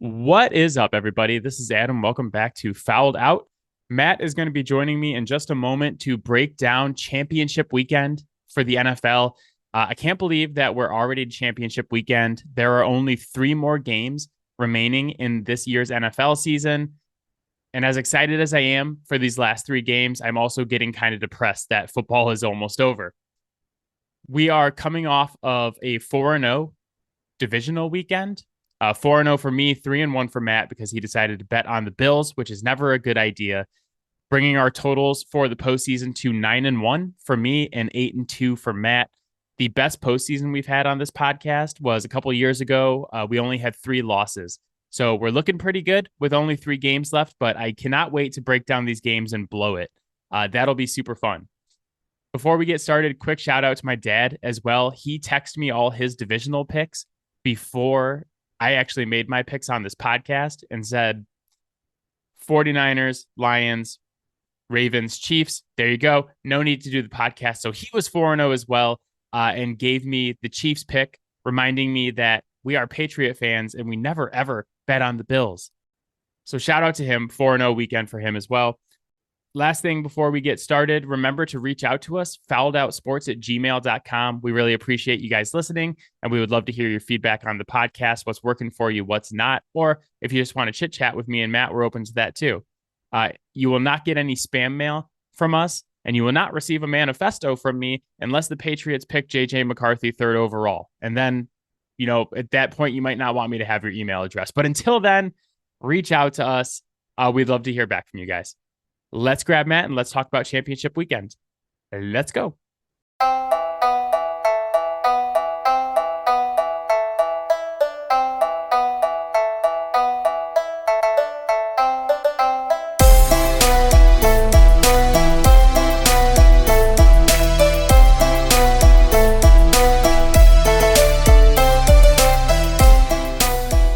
What is up, everybody? This is Adam. Welcome back to Fouled Out. Matt is going to be joining me in just a moment to break down championship weekend for the NFL. I can't believe that we're already championship weekend. There are only three more games remaining in this year's NFL season. And as excited as I am for these last three games, I'm also getting kind of depressed that football is almost over. We are coming off of a 4-0 divisional weekend. 4-0 for me, 3-1 for Matt because he decided to bet on the Bills, which is never a good idea. Bringing our totals for the postseason to 9-1 for me and 8-2 for Matt. The best postseason we've had on this podcast was a couple years ago. We only had 3 losses. So we're looking pretty good with only 3 games left, but I cannot wait to break down these games and blow it. That'll be super fun. Before we get started, quick shout out to my dad as well. He texted me all his divisional picks before I actually made my picks on this podcast and said 49ers, Lions, Ravens, Chiefs. There you go. No need to do the podcast. So he was 4-0 as well and gave me the Chiefs pick, reminding me that we are Patriot fans and we never, ever bet on the Bills. So shout out to him. 4-0 weekend for him as well. Last thing before we get started, remember to reach out to us, fouledoutsports@gmail.com. We really appreciate you guys listening, and we would love to hear your feedback on the podcast, what's working for you, what's not, or if you just want to chit chat with me and Matt, we're open to that too. You will not get any spam mail from us, and you will not receive a manifesto from me unless the Patriots pick J.J. McCarthy 3rd overall. And then, at that point, you might not want me to have your email address. But until then, reach out to us. We'd love to hear back from you guys. Let's grab Matt and let's talk about championship weekend. Let's go.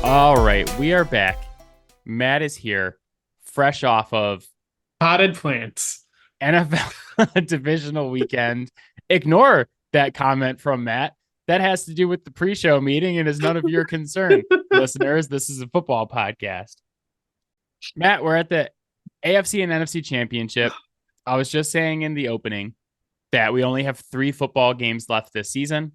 All right, we are back. Matt is here, fresh off of potted plants. NFL divisional weekend. Ignore that comment from Matt. That has to do with the pre-show meeting and is none of your concern, listeners. This is a football podcast. Matt, we're at the AFC and NFC Championship. I was just saying in the opening that we only have 3 football games left this season.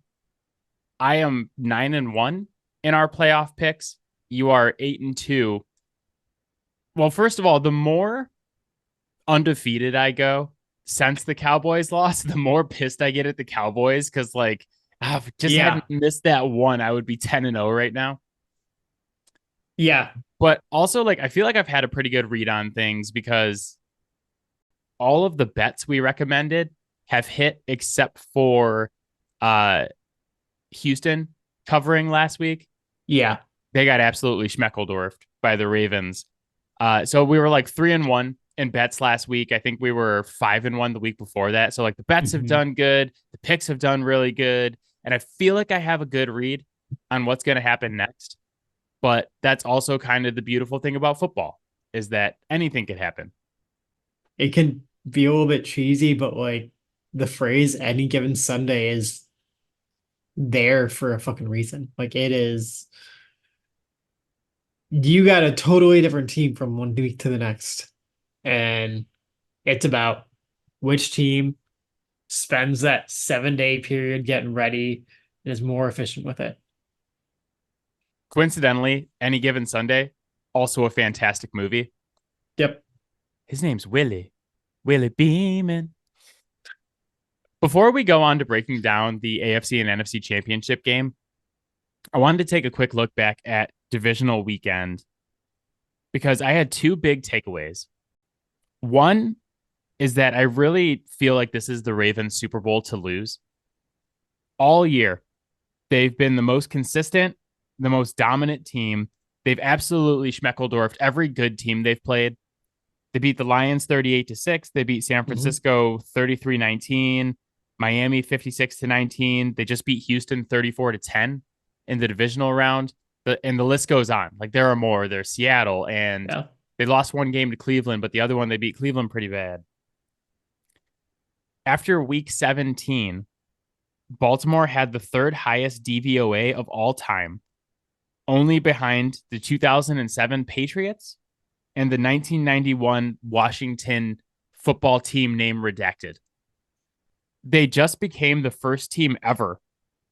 I am 9-1 in our playoff picks. You are 8-2. Well, first of all, the more undefeated I go since the Cowboys lost, the more pissed I get at the Cowboys because I've just hadn't missed that one, I would be 10-0 right now. Yeah. But also I feel like I've had a pretty good read on things because all of the bets we recommended have hit except for Houston covering last week. Yeah. They got absolutely schmeckeldorfed by the Ravens. So we were 3-1 in bets last week. I think we were 5-1 the week before that. So the bets have done good. The picks have done really good. And I feel like I have a good read on what's going to happen next. But that's also kind of the beautiful thing about football is that anything could happen. It can be a little bit cheesy, but the phrase any given Sunday is there for a fucking reason. It is, you got a totally different team from one week to the next. And it's about which team spends that 7-day period getting ready and is more efficient with it. Coincidentally, Any Given Sunday, also a fantastic movie. Yep. His name's Willie Beeman. Before we go on to breaking down the AFC and NFC Championship game, I wanted to take a quick look back at divisional weekend because I had 2 big takeaways. One is that I really feel like this is the Ravens Super Bowl to lose. All year, they've been the most consistent, the most dominant team. They've absolutely schmeckeldorfed every good team they've played. They beat the Lions 38-6. They beat San Francisco 33-19, Miami 56-19. They just beat Houston 34-10 in the divisional round. And the list goes on. There are more. There's Seattle and they lost one game to Cleveland, but the other one, they beat Cleveland pretty bad. After week 17, Baltimore had the 3rd highest DVOA of all time, only behind the 2007 Patriots and the 1991 Washington football team name redacted. They just became the first team ever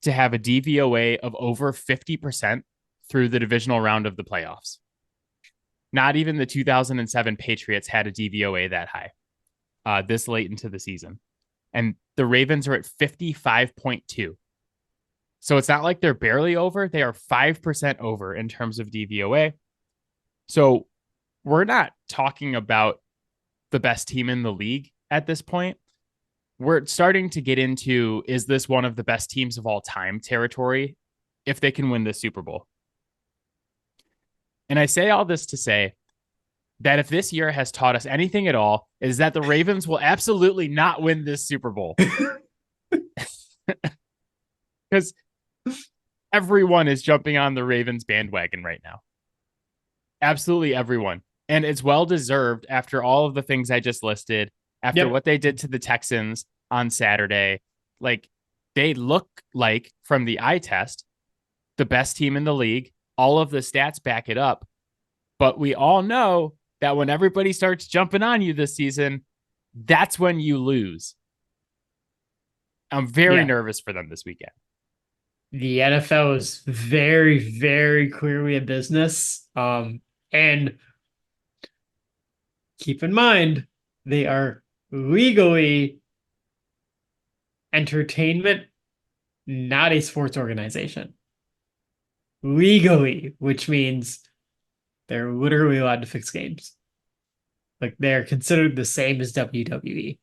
to have a DVOA of over 50% through the divisional round of the playoffs. Not even the 2007 Patriots had a DVOA that high this late into the season. And the Ravens are at 55.2. So it's not like they're barely over. They are 5% over in terms of DVOA. So we're not talking about the best team in the league at this point. We're starting to get into, is this one of the best teams of all time territory if they can win the Super Bowl? And I say all this to say that if this year has taught us anything at all, is that the Ravens will absolutely not win this Super Bowl. Because everyone is jumping on the Ravens bandwagon right now. Absolutely everyone. And it's well-deserved after all of the things I just listed, after what they did to the Texans on Saturday. Like, they look like, from the eye test, the best team in the league. All of the stats back it up. But we all know that when everybody starts jumping on you this season, that's when you lose. I'm very nervous for them this weekend. The NFL is very, very clearly a business. And keep in mind, they are legally entertainment, not a sports organization. Legally, which means they're literally allowed to fix games. Like, they're considered the same as WWE.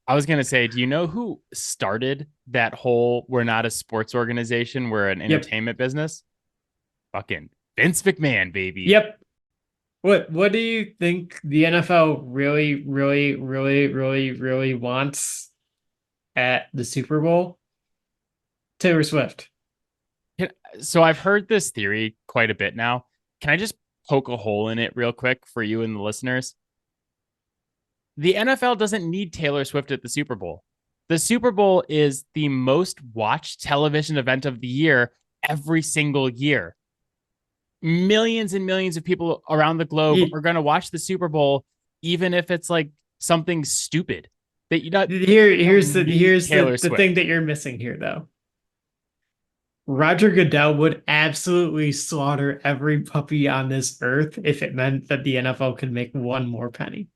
I was going to say, do you know who started that whole we're not a sports organization, we're an entertainment business? Fucking Vince McMahon, baby. Yep. What do you think the NFL really, really, really, really, really wants at the Super Bowl? Taylor Swift. So I've heard this theory quite a bit now. Can I just poke a hole in it real quick for you and the listeners? The NFL doesn't need Taylor Swift at the Super Bowl. The Super Bowl is the most watched television event of the year every single year. Millions and millions of people around the globe are going to watch the Super Bowl, even if it's like something stupid. That here's the thing that you're missing here, though. Roger Goodell would absolutely slaughter every puppy on this earth if it meant that the NFL could make one more penny.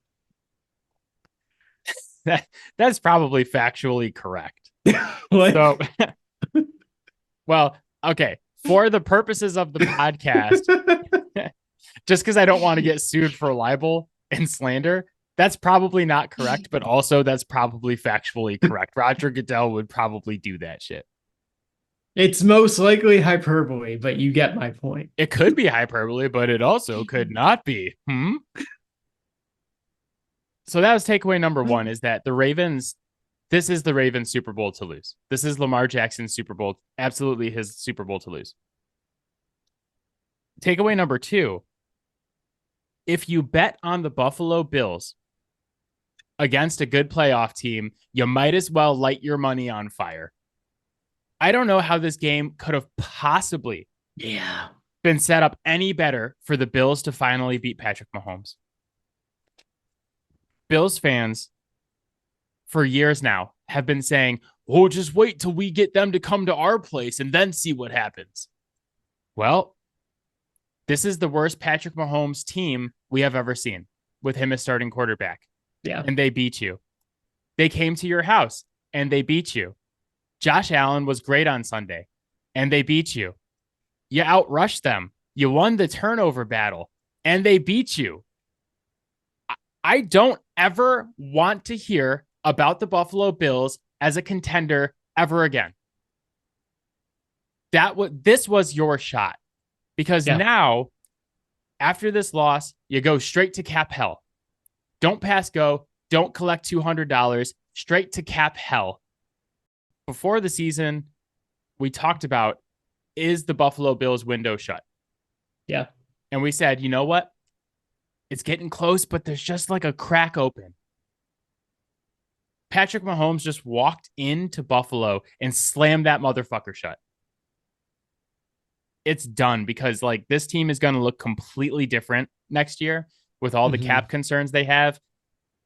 That's probably factually correct. So, well, okay. For the purposes of the podcast, just because I don't want to get sued for libel and slander, that's probably not correct, but also that's probably factually correct. Roger Goodell would probably do that shit. It's most likely hyperbole, but you get my point. It could be hyperbole, but it also could not be. So that was takeaway number one, is that the Ravens, this is the Ravens Super Bowl to lose. This is Lamar Jackson's Super Bowl, absolutely his Super Bowl to lose. Takeaway number two, if you bet on the Buffalo Bills against a good playoff team, you might as well light your money on fire. I don't know how this game could have possibly been set up any better for the Bills to finally beat Patrick Mahomes. Bills fans for years now have been saying, oh, just wait till we get them to come to our place and then see what happens. Well, this is the worst Patrick Mahomes team we have ever seen with him as starting quarterback. Yeah. And they beat you. They came to your house and they beat you. Josh Allen was great on Sunday and they beat you. You outrushed them. You won the turnover battle and they beat you. I don't ever want to hear about the Buffalo Bills as a contender ever again. This was your shot, because now, after this loss, you go straight to cap hell. Don't pass go. Don't collect $200. Straight to cap hell. Before the season, we talked about, is the Buffalo Bills window shut? Yeah. And we said, you know what? It's getting close, but there's just like a crack open. Patrick Mahomes just walked into Buffalo and slammed that motherfucker shut. it's done because like this team is going to look completely different next year with all the Hmm. cap concerns they have.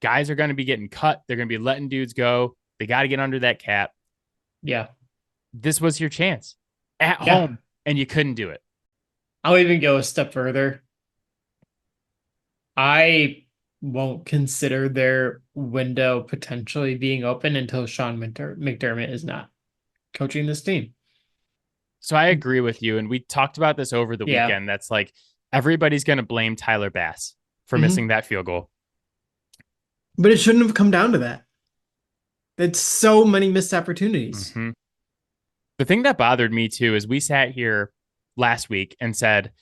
Guys are going to be getting cut. They're going to be letting dudes go. They got to get under that cap. Yeah. This was your chance at Yeah. home, and you couldn't do it. I'll even go a step further. I won't consider their window potentially being open until Sean McDermott is not coaching this team. So I agree with you. And we talked about this over the Yeah. weekend. That's like everybody's going to blame Tyler Bass for Hmm. missing that field goal. But it shouldn't have come down to that. It's so many missed opportunities. Mm-hmm. The thing that bothered me too is we sat here last week and said,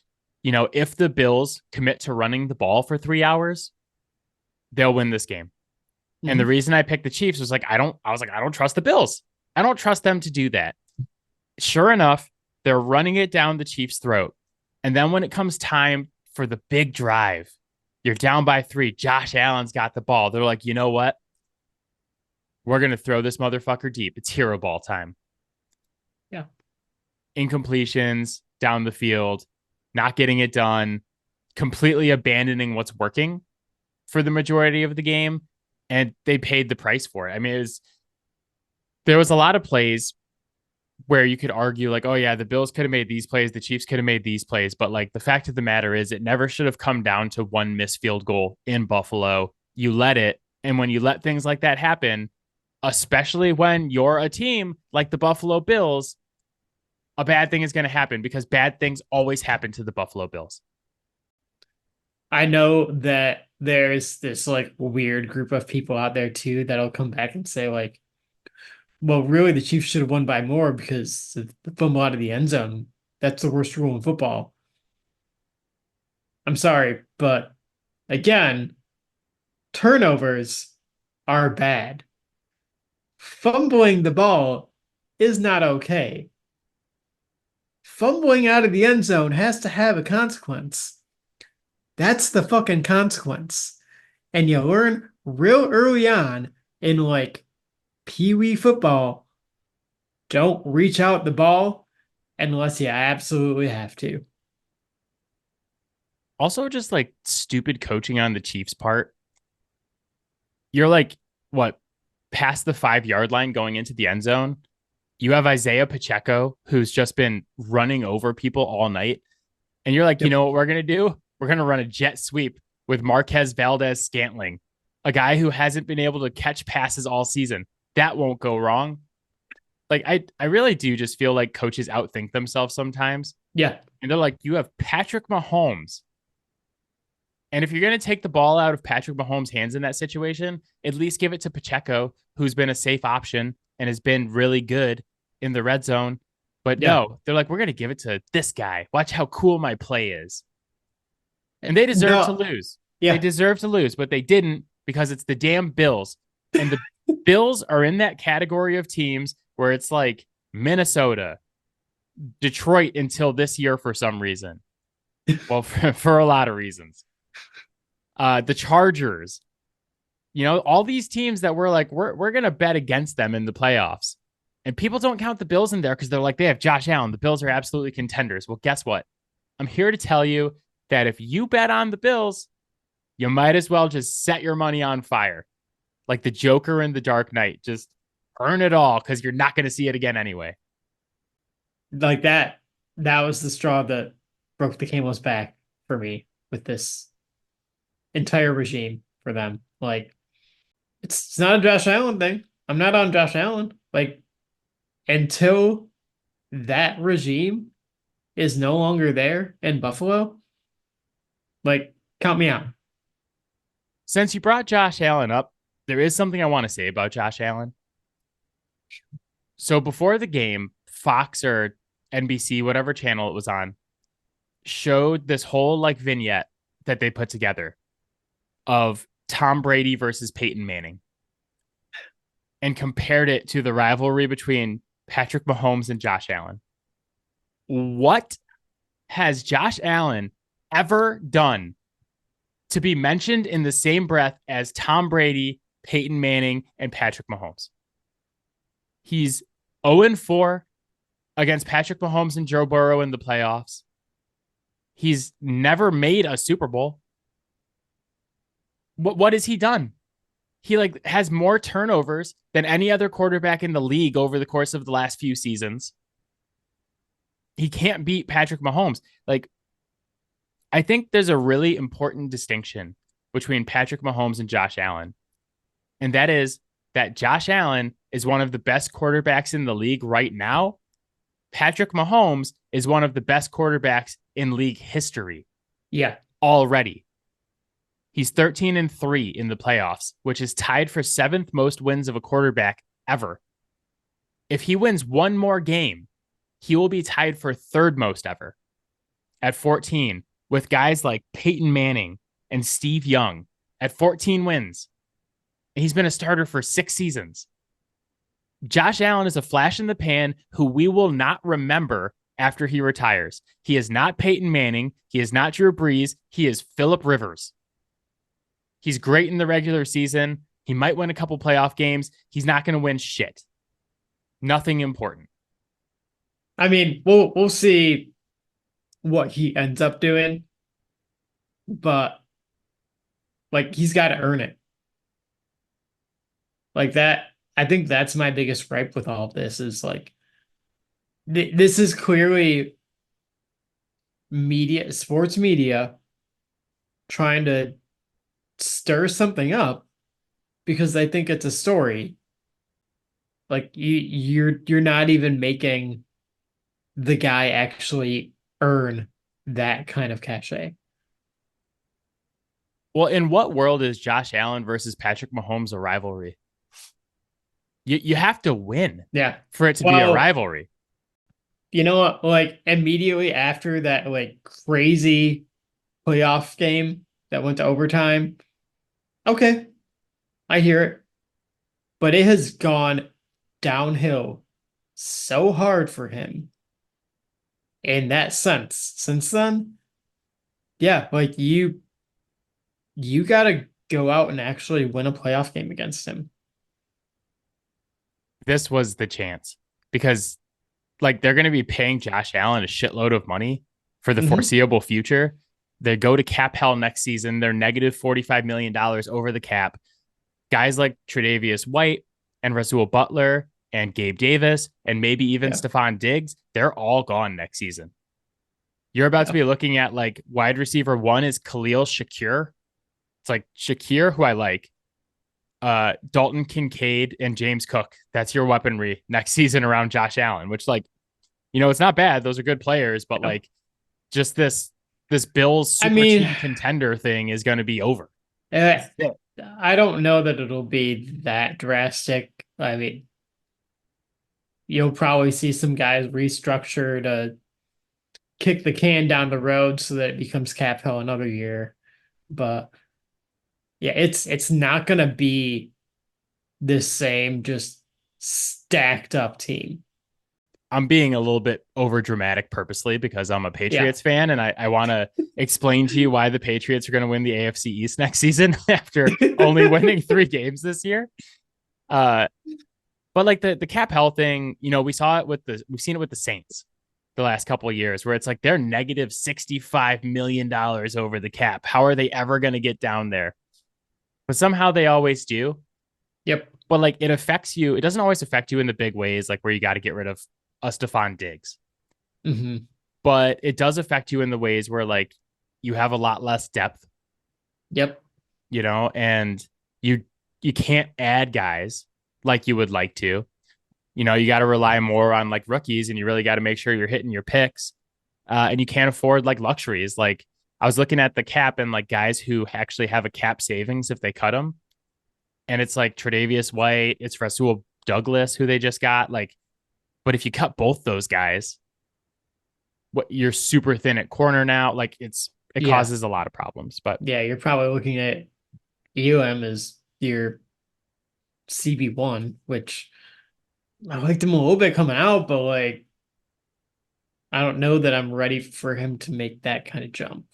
you know, if the Bills commit to running the ball for 3 hours, they'll win this game. And the Hmm. reason I picked the Chiefs was like, I don't trust the Bills. I don't trust them to do that. Sure enough, they're running it down the Chiefs' throat. And then when it comes time for the big drive, you're down by 3. Josh Allen's got the ball. They're like, you know what? We're going to throw this motherfucker deep. It's hero ball time. Yeah. Incompletions down the field, not getting it done, completely abandoning what's working for the majority of the game. And they paid the price for it. I mean, there was a lot of plays where you could argue like, oh yeah, the Bills could have made these plays, the Chiefs could have made these plays, but like the fact of the matter is it never should have come down to one missed field goal in Buffalo. You let it, and when you let things like that happen, especially when you're a team like the Buffalo Bills, a bad thing is going to happen because bad things always happen to the Buffalo Bills. I know that there's this like weird group of people out there too that'll come back and say like, well, really the Chiefs should have won by more because of the fumble out of the end zone. That's the worst rule in football. I'm sorry, but again, turnovers are bad. Fumbling the ball is not okay. Fumbling out of the end zone has to have a consequence. That's the fucking consequence. And you learn real early on in like Pee Wee football, don't reach out the ball unless you absolutely have to. Also, just like stupid coaching on the Chiefs' part. You're like, what, past the 5 yard line going into the end zone? You have Isaiah Pacheco, who's just been running over people all night. And you're like, you Yep. know what we're going to do? We're going to run a jet sweep with Marquez Valdez Scantling, a guy who hasn't been able to catch passes all season. That won't go wrong. Like, I really do just feel like coaches outthink themselves sometimes. Yeah. And they're like, you have Patrick Mahomes. And if you're going to take the ball out of Patrick Mahomes' hands in that situation, at least give it to Pacheco, who's been a safe option and has been really good in the red zone. But Yeah. no, they're like, we're going to give it to this guy. Watch how cool my play is. And they deserve to No. lose. They Yeah. deserve to lose, but they didn't because it's the damn Bills. And the Bills are in that category of teams where it's like Minnesota, Detroit until this year for some reason. Well, for a lot of reasons. The Chargers, you know, all these teams that we're like, we're going to bet against them in the playoffs. And people don't count the Bills in there because they're like, they have Josh Allen. The Bills are absolutely contenders. Well, guess what? I'm here to tell you that if you bet on the Bills, you might as well just set your money on fire. Like the Joker in the Dark Knight. Just earn it all because you're not going to see it again anyway. Like that. That was the straw that broke the camel's back for me with this entire regime for them. Like, it's not a Josh Allen thing. I'm not on Josh Allen. Like, until that regime is no longer there in Buffalo, like, count me out. Since you brought Josh Allen up, there is something I want to say about Josh Allen. So before the game, Fox or NBC, whatever channel it was on, showed this whole like vignette that they put together of Tom Brady versus Peyton Manning and compared it to the rivalry between Patrick Mahomes and Josh Allen. What has Josh Allen ever done to be mentioned in the same breath as Tom Brady, Peyton Manning, and Patrick Mahomes? He's 0-4 against Patrick Mahomes and Joe Burrow in the playoffs. He's never made a Super Bowl. What has he done? He like has more turnovers than any other quarterback in the league over the course of the last few seasons. He can't beat Patrick Mahomes. Like, I think there's a really important distinction between Patrick Mahomes and Josh Allen. And that is that Josh Allen is one of the best quarterbacks in the league right now. Patrick Mahomes is one of the best quarterbacks in league history. Yeah. Already. He's 13-3 in the playoffs, which is tied for 7th most wins of a quarterback ever. If he wins one more game, he will be tied for 3rd most ever at 14, with guys like Peyton Manning and Steve Young at 14 wins. He's been a starter for 6 seasons. Josh Allen is a flash in the pan who we will not remember after he retires. He is not Peyton Manning. He is not Drew Brees. He is Phillip Rivers. He's great in the regular season. He might win a couple playoff games. He's not going to win shit. Nothing important. I mean, we'll see what he ends up doing, but like he's got to earn it. Like that, I think that's my biggest gripe with all of this is like this is clearly sports media trying to stir something up because they think it's a story. Like you're not even making the guy actually earn that kind of cachet. Well, in what world is Josh Allen versus Patrick Mahomes a rivalry? You have to win for it to be a rivalry. You know what? Like immediately after that like crazy playoff game that went to overtime, okay, I hear it. But it has gone downhill so hard for him in that sense. Since then, yeah, like you got to go out and actually win a playoff game against him. This was the chance because like they're going to be paying Josh Allen a shitload of money for the foreseeable future. They go to cap hell next season. They're negative $45 million over the cap. Guys like Tre'Davious White and Rasul Butler and Gabe Davis and maybe even Stephon Diggs, they're all gone next season. You're about to be looking at like wide receiver 1 is Khalil Shakir. It's like Shakir, who I like. Dalton Kincaid and James Cook. That's your weaponry next season around Josh Allen, which like, you know, it's not bad. Those are good players, but like just this Bills super team contender thing is going to be over. I don't know that it'll be that drastic. I mean, you'll probably see some guys restructure to kick the can down the road so that it becomes cap hell another year. But yeah, it's not gonna be the same just stacked up team. I'm being a little bit over dramatic purposely because I'm a Patriots fan and I want to explain to you why the Patriots are going to win the AFC East next season after only winning 3 games this year. But like the cap hell thing, you know, we've seen it with the Saints the last couple of years where it's like they're negative $65 million over the cap. How are they ever going to get down there? But somehow they always do. Yep. But like it affects you. It doesn't always affect you in the big ways, like where you got to get rid of a Stephon Diggs. But it does affect you in the ways where like you have a lot less depth. Yep. You know, and you can't add guys like you would like to. You know, you got to rely more on like rookies and you really got to make sure you're hitting your picks. And you can't afford like luxuries. Like I was looking at the cap and like guys who actually have a cap savings if they cut them. And it's like Tre'Davious White, it's Rasul Douglas, who they just got. Like, but if you cut both those guys, you're super thin at corner now. Like it causes a lot of problems. But yeah, you're probably looking at EOM as your CB1, which I liked him a little bit coming out, but like I don't know that I'm ready for him to make that kind of jump.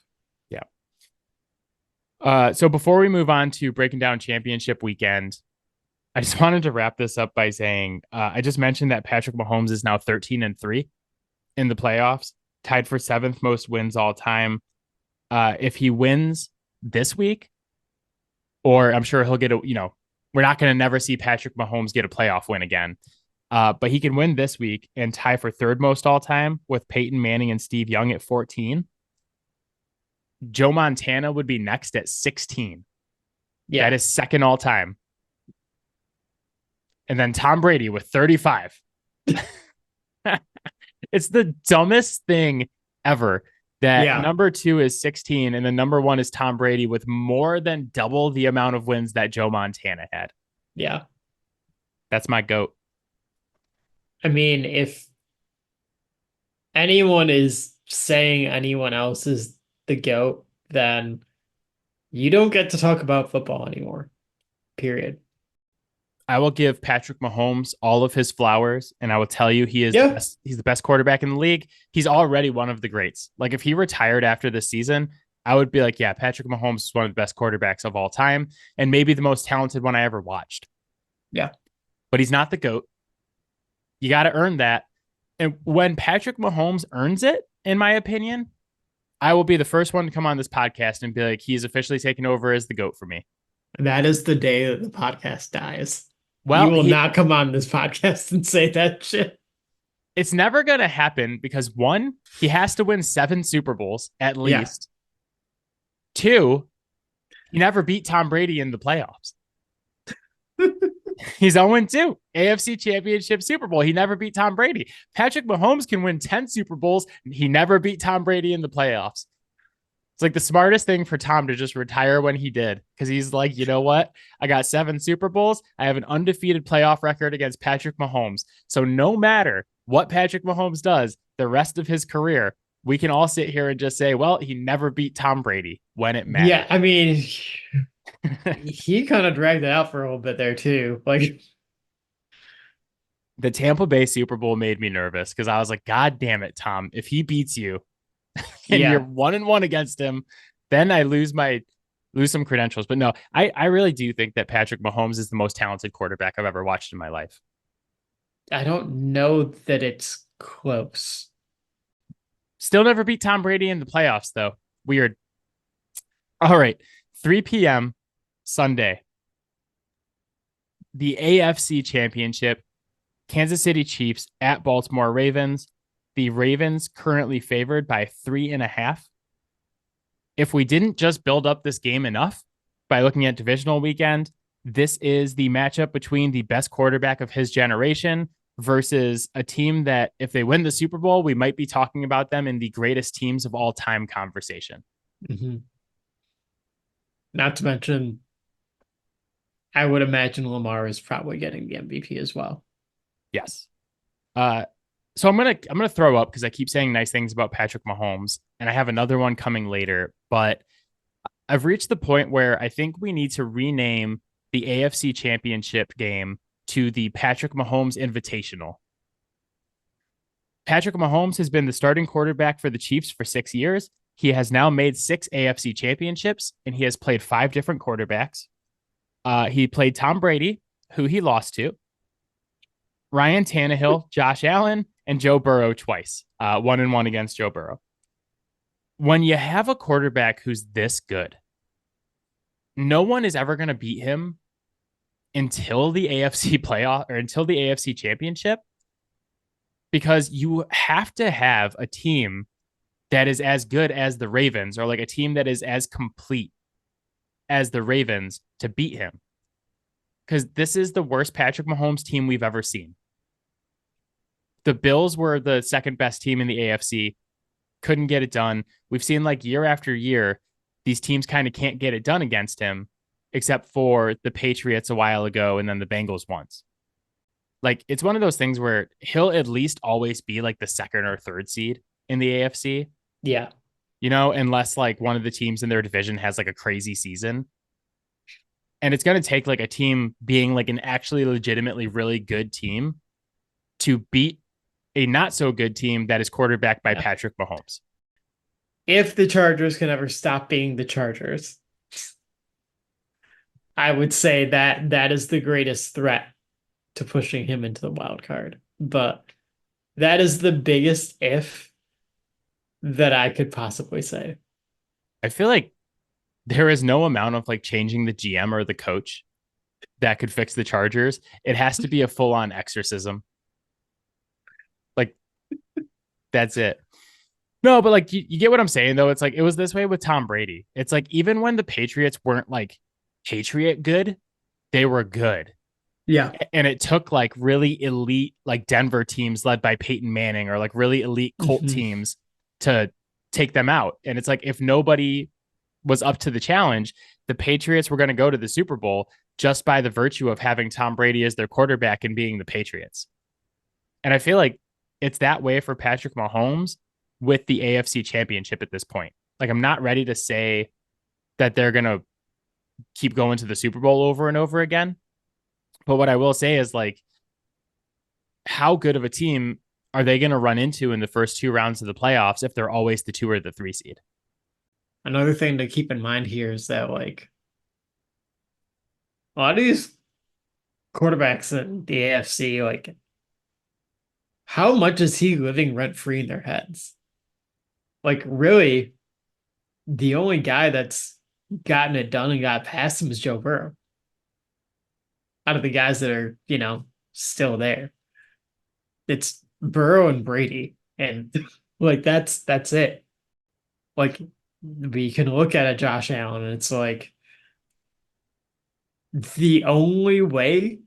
So before we move on to breaking down championship weekend, I just wanted to wrap this up by saying I just mentioned that Patrick Mahomes is now 13-3 in the playoffs, tied for seventh most wins all time. If he wins this week, or I'm sure he'll get we're not going to never see Patrick Mahomes get a playoff win again. But he can win this week and tie for third most all time with Peyton Manning and Steve Young at 14. Joe Montana would be next at 16. Yeah. That is second all time. And then Tom Brady with 35. It's the dumbest thing ever that number 2 is 16 and the number 1 is Tom Brady with more than double the amount of wins that Joe Montana had. Yeah. That's my GOAT. I mean, if anyone is saying anyone else is the GOAT, then you don't get to talk about football anymore. Period. I will give Patrick Mahomes all of his flowers, and I will tell you he's the best quarterback in the league. He's already one of the greats. Like, if he retired after this season, I would be like, yeah, Patrick Mahomes is one of the best quarterbacks of all time, and maybe the most talented one I ever watched. Yeah. But he's not the GOAT. You got to earn that. And when Patrick Mahomes earns it, in my opinion, I will be the first one to come on this podcast and be like, he's officially taken over as the GOAT for me. That is the day that the podcast dies. Well, you will not come on this podcast and say that shit. It's never going to happen because 1, he has to win 7 Super Bowls at least. Yeah. 2, he never beat Tom Brady in the playoffs. He's 0-2. AFC Championship Super Bowl. He never beat Tom Brady. Patrick Mahomes can win 10 Super Bowls. He never beat Tom Brady in the playoffs. It's like the smartest thing for Tom to just retire when he did, because he's like, you know what? I got 7 Super Bowls. I have an undefeated playoff record against Patrick Mahomes. So no matter what Patrick Mahomes does the rest of his career, we can all sit here and just say, well, he never beat Tom Brady when it mattered. Yeah, I mean, he kind of dragged it out for a little bit there too. Like, the Tampa Bay Super Bowl made me nervous because I was like, God damn it, Tom, if he beats you, and you're 1-1 against him, then I lose some credentials. But no, I really do think that Patrick Mahomes is the most talented quarterback I've ever watched in my life. I don't know that it's close. Still never beat Tom Brady in the playoffs, though. Weird. All right. 3 p.m. Sunday. The AFC Championship. Kansas City Chiefs at Baltimore Ravens. The Ravens currently favored by 3.5. If we didn't just build up this game enough by looking at divisional weekend, this is the matchup between the best quarterback of his generation versus a team that, if they win the Super Bowl, we might be talking about them in the greatest teams of all time conversation. Mm-hmm. Not to mention, I would imagine Lamar is probably getting the MVP as well. Yes. So I'm gonna throw up because I keep saying nice things about Patrick Mahomes, and I have another one coming later. But I've reached the point where I think we need to rename the AFC Championship game to the Patrick Mahomes Invitational. Patrick Mahomes has been the starting quarterback for the Chiefs for 6 years. He has now made 6 AFC championships, and he has played 5 different quarterbacks. He played Tom Brady, who he lost to, Ryan Tannehill, Josh Allen, and Joe Burrow twice, 1-1 against Joe Burrow. When you have a quarterback who's this good, no one is ever going to beat him until the AFC playoff or until the AFC championship, because you have to have a team that is as good as the Ravens, or like a team that is as complete as the Ravens to beat him. Because this is the worst Patrick Mahomes team we've ever seen. The Bills were the second best team in the AFC, couldn't get it done. We've seen like year after year, these teams kind of can't get it done against him, except for the Patriots a while ago and then the Bengals once. Like, it's one of those things where he'll at least always be like the second or third seed in the AFC. Yeah. You know, unless like one of the teams in their division has like a crazy season. And it's going to take like a team being like an actually legitimately really good team to beat a not so good team that is quarterbacked by Patrick Mahomes. If the Chargers can ever stop being the Chargers. I would say that that is the greatest threat to pushing him into the wild card. But that is the biggest if that I could possibly say. I feel like there is no amount of like changing the GM or the coach that could fix the Chargers. It has to be a full on exorcism. Like, that's it. No, but like you get what I'm saying though. It's like it was this way with Tom Brady. It's like even when the Patriots weren't like Patriot good, they were good. Yeah. And it took like really elite like Denver teams led by Peyton Manning or like really elite Colt Mhm. teams to take them out. And it's like if nobody was up to the challenge, the Patriots were going to go to the Super Bowl just by the virtue of having Tom Brady as their quarterback and being the Patriots. And I feel like it's that way for Patrick Mahomes with the AFC Championship at this point. Like I'm not ready to say that they're going to keep going to the Super Bowl over and over again. But what I will say is like how good of a team are they going to run into in the first two rounds of the playoffs if they're always the 2 or the 3 seed? Another thing to keep in mind here is that like a lot of these quarterbacks in the AFC, like how much is he living rent free in their heads? Like really, the only guy that's gotten it done and got past him is Joe Burrow. Out of the guys that are, still there. It's Burrow and Brady. And like that's it. Like we can look at a Josh Allen and it's like the only way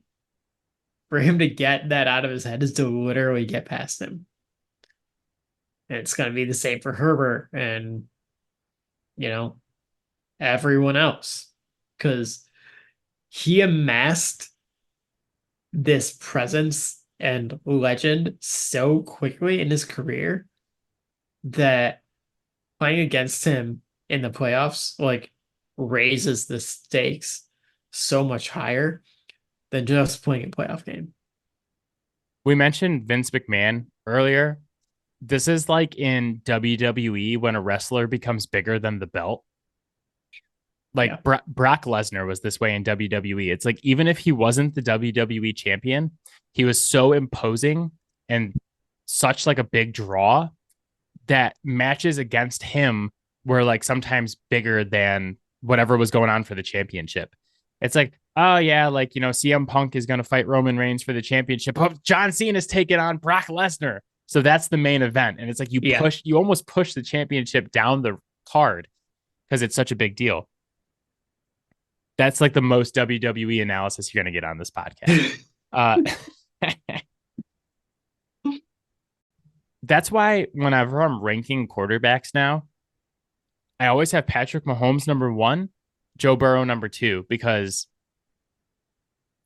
for him to get that out of his head is to literally get past him. And it's gonna be the same for Herbert and you know everyone else. Because he amassed this presence and legend so quickly in his career that playing against him in the playoffs like raises the stakes so much higher than just playing a playoff game. We mentioned Vince McMahon earlier. This is like in WWE when a wrestler becomes bigger than the belt. Yeah. Like Brock Lesnar was this way in WWE. It's like even if he wasn't the WWE champion, he was so imposing and such like a big draw that matches against him were like sometimes bigger than whatever was going on for the championship. It's like, oh yeah, like CM Punk is going to fight Roman Reigns for the championship. Oh, John Cena's taking on Brock Lesnar. So that's the main event. And it's like Yeah. you almost push the championship down the card because it's such a big deal. That's like the most WWE analysis you're going to get on this podcast. Uh, that's why whenever I'm ranking quarterbacks now, I always have Patrick Mahomes number 1, Joe Burrow number 2, because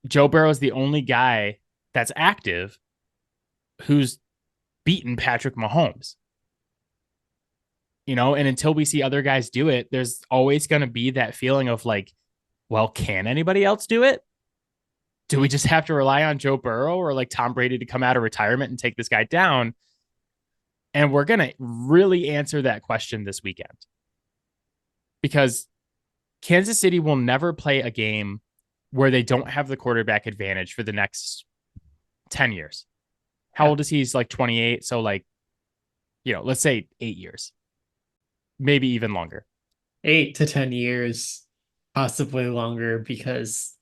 Joe Burrow is the only guy that's active who's beaten Patrick Mahomes. And until we see other guys do it, there's always going to be that feeling of like, well, can anybody else do it? Do we just have to rely on Joe Burrow or like Tom Brady to come out of retirement and take this guy down? And we're going to really answer that question this weekend because Kansas City will never play a game where they don't have the quarterback advantage for the next 10 years. How old is he? He's like 28. So like, let's say 8 years, maybe even longer. 8 to 10 years, possibly longer, because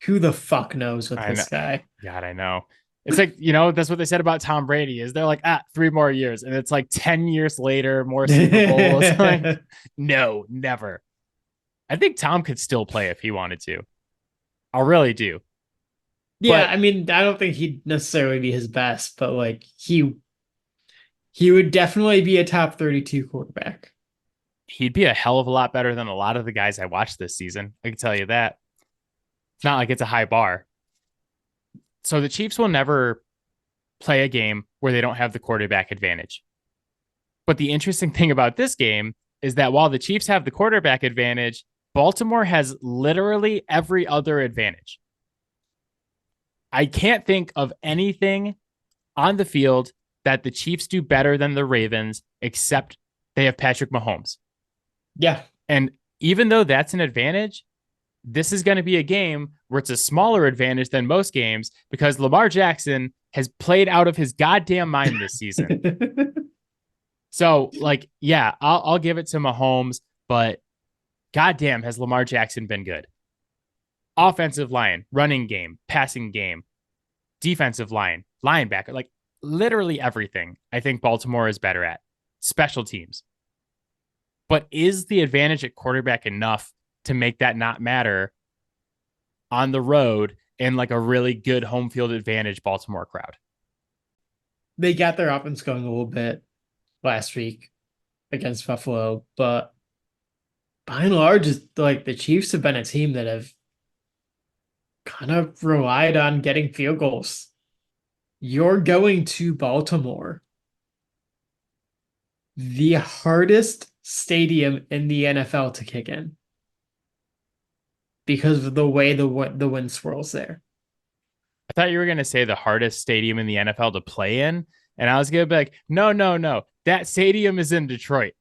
who the fuck knows with this guy? God, I know. It's like, that's what they said about Tom Brady is they're like, 3 more years. And it's like 10 years later, more Super Bowls. Like, no, never. I think Tom could still play if he wanted to. I really do. Yeah, I mean, I don't think he'd necessarily be his best, but like he would definitely be a top 32 quarterback. He'd be a hell of a lot better than a lot of the guys I watched this season. I can tell you that. It's not like it's a high bar. So the Chiefs will never play a game where they don't have the quarterback advantage. But the interesting thing about this game is that while the Chiefs have the quarterback advantage, Baltimore has literally every other advantage. I can't think of anything on the field that the Chiefs do better than the Ravens, except they have Patrick Mahomes. Yeah. And even though that's an advantage, this is going to be a game where it's a smaller advantage than most games because Lamar Jackson has played out of his goddamn mind this season. So, like, yeah, I'll give it to Mahomes, but goddamn, has Lamar Jackson been good? Offensive line, running game, passing game, defensive line, linebacker, like literally everything. I think Baltimore is better at special teams. But is the advantage at quarterback enough to make that not matter on the road in like a really good home field advantage Baltimore crowd? They got their offense going a little bit last week against Buffalo, but by and large, like the Chiefs have been a team that have kind of relied on getting field goals. You're going to Baltimore, the hardest stadium in the NFL to kick in because of the way the wind swirls there. I thought you were going to say the hardest stadium in the NFL to play in. And I was going to be like, no, no, no. That stadium is in Detroit.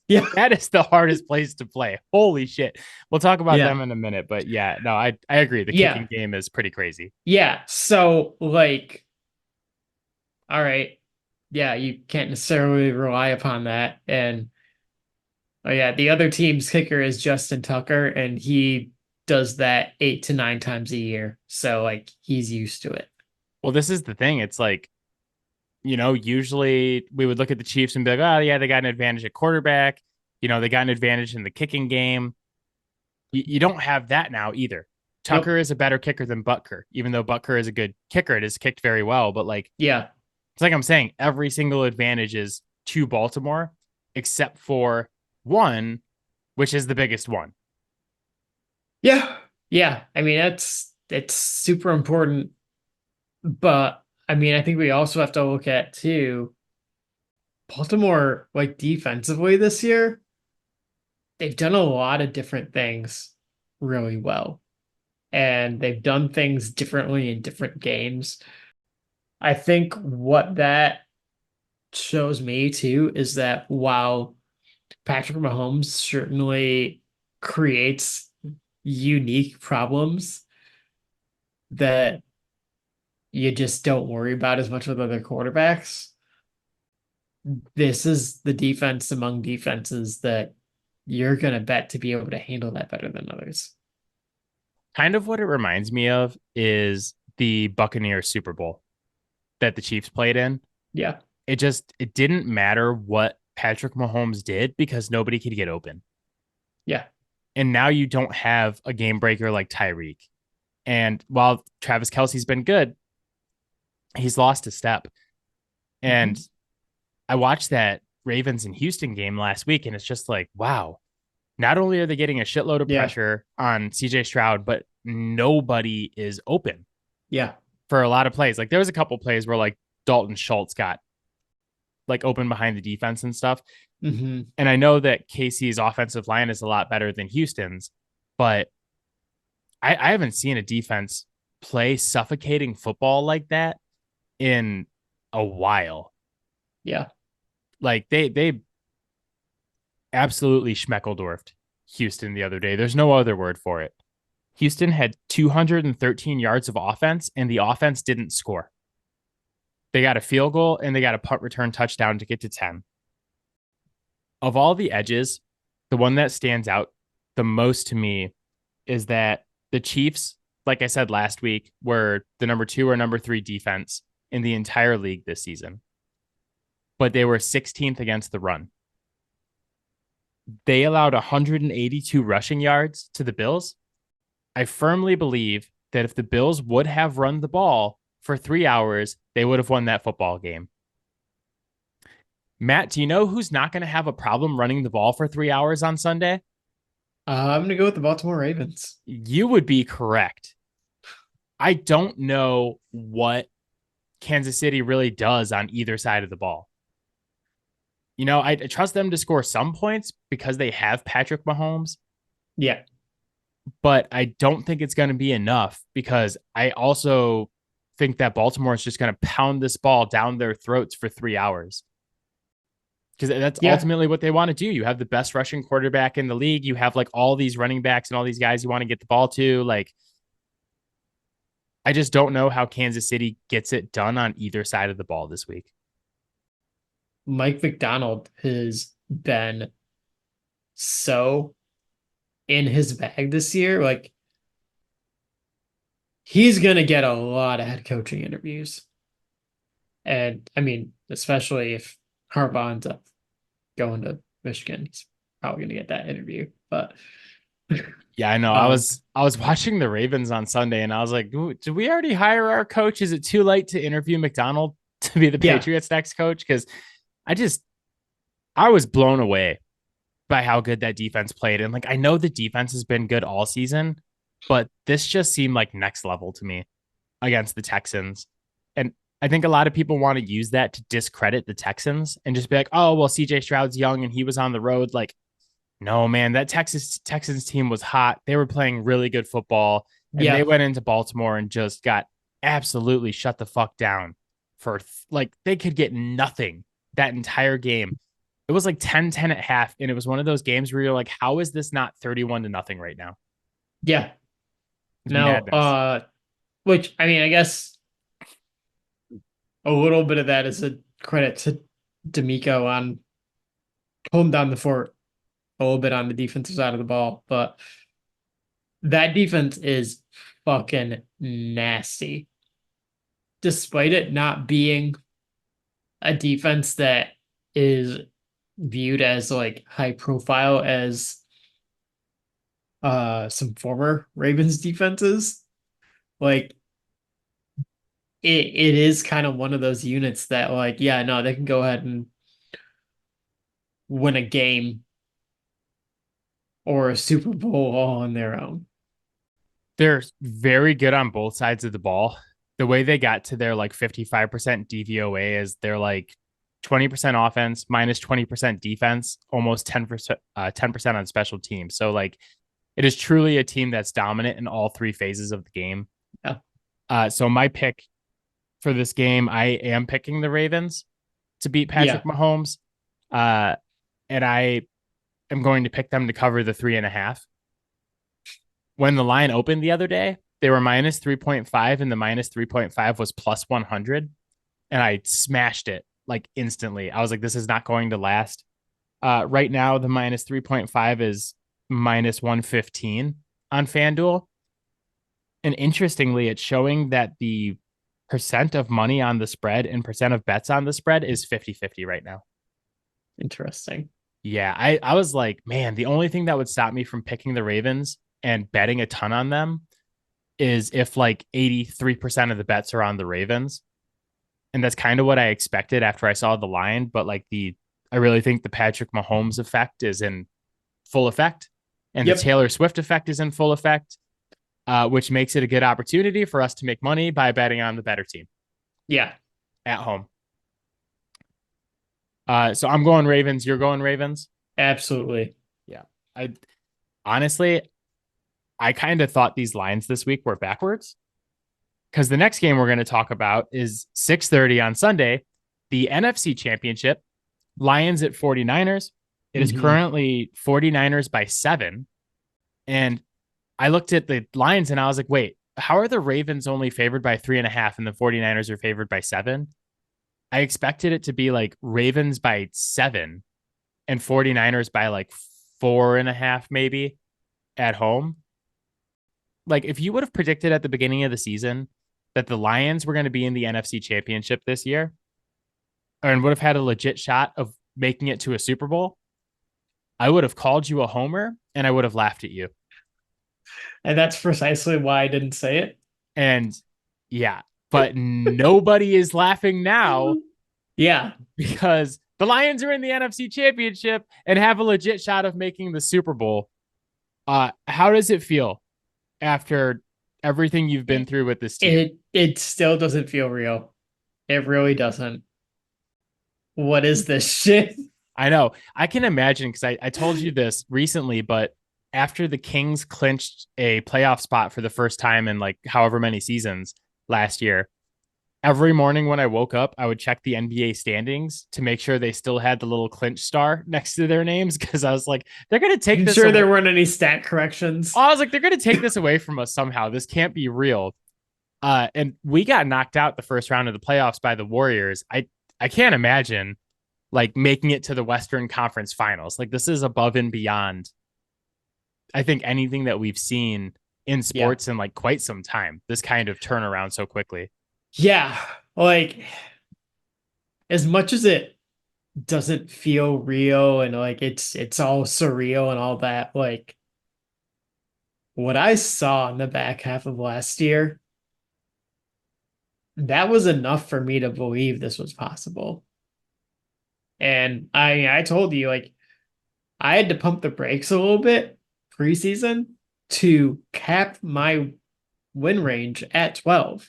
Yeah. That is the hardest place to play. Holy shit. We'll talk about Yeah. them in a minute. But yeah, no, I agree. The Yeah. kicking game is pretty crazy. Yeah. So, like, all right. Yeah, you can't necessarily rely upon that. And oh yeah, the other team's kicker is Justin Tucker, and he does that 8 to 9 times a year. So like he's used to it. Well, this is the thing. It's like, usually we would look at the Chiefs and be like, oh, yeah, they got an advantage at quarterback. They got an advantage in the kicking game. You don't have that now either. Tucker is a better kicker than Butker, even though Butker is a good kicker. It is kicked very well. But like, yeah, it's like I'm saying, every single advantage is to Baltimore, except for one, which is the biggest one. Yeah. Yeah. I mean, it's super important. But I mean, I think we also have to look at too, Baltimore, like defensively this year, they've done a lot of different things really well. And they've done things differently in different games. I think what that shows me too is that while Patrick Mahomes certainly creates unique problems that you just don't worry about as much with other quarterbacks, this is the defense among defenses that you're going to bet to be able to handle that better than others. Kind of what it reminds me of is the Buccaneers Super Bowl that the Chiefs played in. Yeah. It didn't matter what Patrick Mahomes did because nobody could get open. Yeah. And now you don't have a game breaker like Tyreek. And while Travis Kelce's been good, he's lost a step. And I watched that Ravens and Houston game last week, and it's just like, wow. Not only are they getting a shitload of pressure on CJ Stroud, but nobody is open. Yeah. For a lot of plays. Like there was a couple plays where like Dalton Schultz got like open behind the defense and stuff. Mm-hmm. And I know that KC's offensive line is a lot better than Houston's, but I haven't seen a defense play suffocating football like that in a while. Yeah. Like they absolutely schmeckledorfed Houston the other day. There's no other word for it. Houston had 213 yards of offense, and the offense didn't score. They got a field goal, and they got a punt return touchdown to get to 10. Of all the edges, the one that stands out the most to me is that the Chiefs, like I said last week, were the number 2 or number 3 defense in the entire league this season. But they were 16th against the run. They allowed 182 rushing yards to the Bills. I firmly believe that if the Bills would have run the ball for 3 hours, they would have won that football game. Matt, do you know who's not going to have a problem running the ball for 3 hours on Sunday? I'm going to go with the Baltimore Ravens. You would be correct. I don't know what Kansas City really does on either side of the ball. I trust them to score some points because they have Patrick Mahomes. Yeah. But I don't think it's going to be enough because I also think that Baltimore is just going to pound this ball down their throats for 3 hours. because that's Yeah. ultimately what they want to do. You have the best rushing quarterback in the league. You have like all these running backs and all these guys you want to get the ball to. Like, I just don't know how Kansas City gets it done on either side of the ball this week. Mike McDonald has been so in his bag this year. Like, he's going to get a lot of head coaching interviews. And I mean, especially if Harbaugh ends up going to Michigan, he's probably going to get that interview. But Yeah, I know. I was watching the Ravens on Sunday and I was like, did we already hire our coach? Is it too late to interview McDonald to be the yeah, Patriots next coach? Because I was blown away by how good that defense played. And like, I know the defense has been good all season, but this just seemed like next level to me against the Texans. And I think a lot of people want to use that to discredit the Texans and just be like, oh, well, CJ Stroud's young and he was on the road. Like, no, man, that Texans team was hot. They were playing really good football, and they yeah, went into Baltimore and just got absolutely shut the fuck down for like they could get nothing that entire game. It was like 10-10 at half, and it was one of those games where you're like, how is this not 31 to nothing right now? yeah. It's Now, madness. which I mean, I guess a little bit of that is a credit to D'Amico on holding down the fort a little bit on the defensive side of the ball, but that defense is fucking nasty. Despite it not being a defense that is viewed as like high profile as some former Ravens defenses, like it is kind of one of those units that like, yeah, no, they can go ahead and win a game or a Super Bowl all on their own. They're very good on both sides of the ball. The way they got to their like 55% DVOA is they're like 20% offense minus 20% defense, almost 10%, 10% on special teams. So like it is truly a team that's dominant in all three phases of the game. Yeah. So my pick for this game, I am picking the Ravens to beat Patrick Yeah. Mahomes. And I am going to pick them to cover the 3.5. When the line opened the other day, they were minus 3.5 and the minus 3.5 was plus 100. And I smashed it like instantly. I was like, this is not going to last. Right now, the minus 3.5 is minus 115 on FanDuel. And interestingly, it's showing that the percent of money on the spread and percent of bets on the spread is 50-50 right now. Interesting. Yeah, I was like, man, the only thing that would stop me from picking the Ravens and betting a ton on them is if like 83% of the bets are on the Ravens. And that's kind of what I expected after I saw the line. But like I really think the Patrick Mahomes effect is in full effect and the Yep. Taylor Swift effect is in full effect, which makes it a good opportunity for us to make money by betting on the better team Yeah. at home. So I'm going Ravens. You're going Ravens. Absolutely. Yeah. I honestly, I kind of thought these lines this week were backwards because the next game we're going to talk about is 6:30 on Sunday, the NFC Championship, Lions at 49ers. It is currently 49ers by 7. And I looked at the lines and I was like, wait, how are the Ravens only favored by 3.5 and the 49ers are favored by 7? I expected it to be like Ravens by 7 and 49ers by like 4.5, maybe at home. Like if you would have predicted at the beginning of the season that the Lions were going to be in the NFC Championship this year and would have had a legit shot of making it to a Super Bowl, I would have called you a homer and I would have laughed at you. And that's precisely why I didn't say it. And yeah, but nobody is laughing now Yeah. because the Lions are in the NFC Championship and have a legit shot of making the Super Bowl. How does it feel after everything you've been through with this team? It still doesn't feel real. It really doesn't. What is this shit? I know. I can imagine because I told you this recently, but after the Kings clinched a playoff spot for the first time in like however many seasons last year, every morning when I woke up, I would check the NBA standings to make sure they still had the little clinch star next to their names because I was like, they're going to take You this sure away. there weren't any stat corrections? I was like, they're going to take this away from us somehow. This can't be real. And we got knocked out the first round of the playoffs by the Warriors. I can't imagine like making it to the Western Conference Finals. Like this is above and beyond, I think, anything that we've seen in Yeah. sports in like quite some time. This kind of turnaround so quickly. Yeah. Like, as much as it doesn't feel real and like it's all surreal and all that, like what I saw in the back half of last year, that was enough for me to believe this was possible. And I told you, like, I had to pump the brakes a little bit preseason to cap my win range at 12.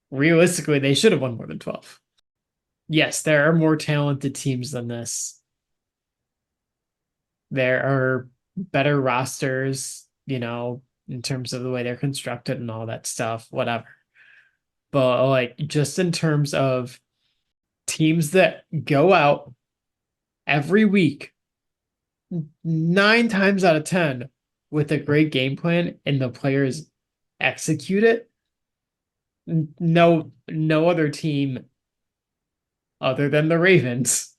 Realistically, they should have won more than 12. Yes, there are more talented teams than this. There are better rosters, in terms of the way they're constructed and all that stuff, whatever. But like just in terms of teams that go out every week, 9 times out of 10 with a great game plan and the players execute it, no other team other than the Ravens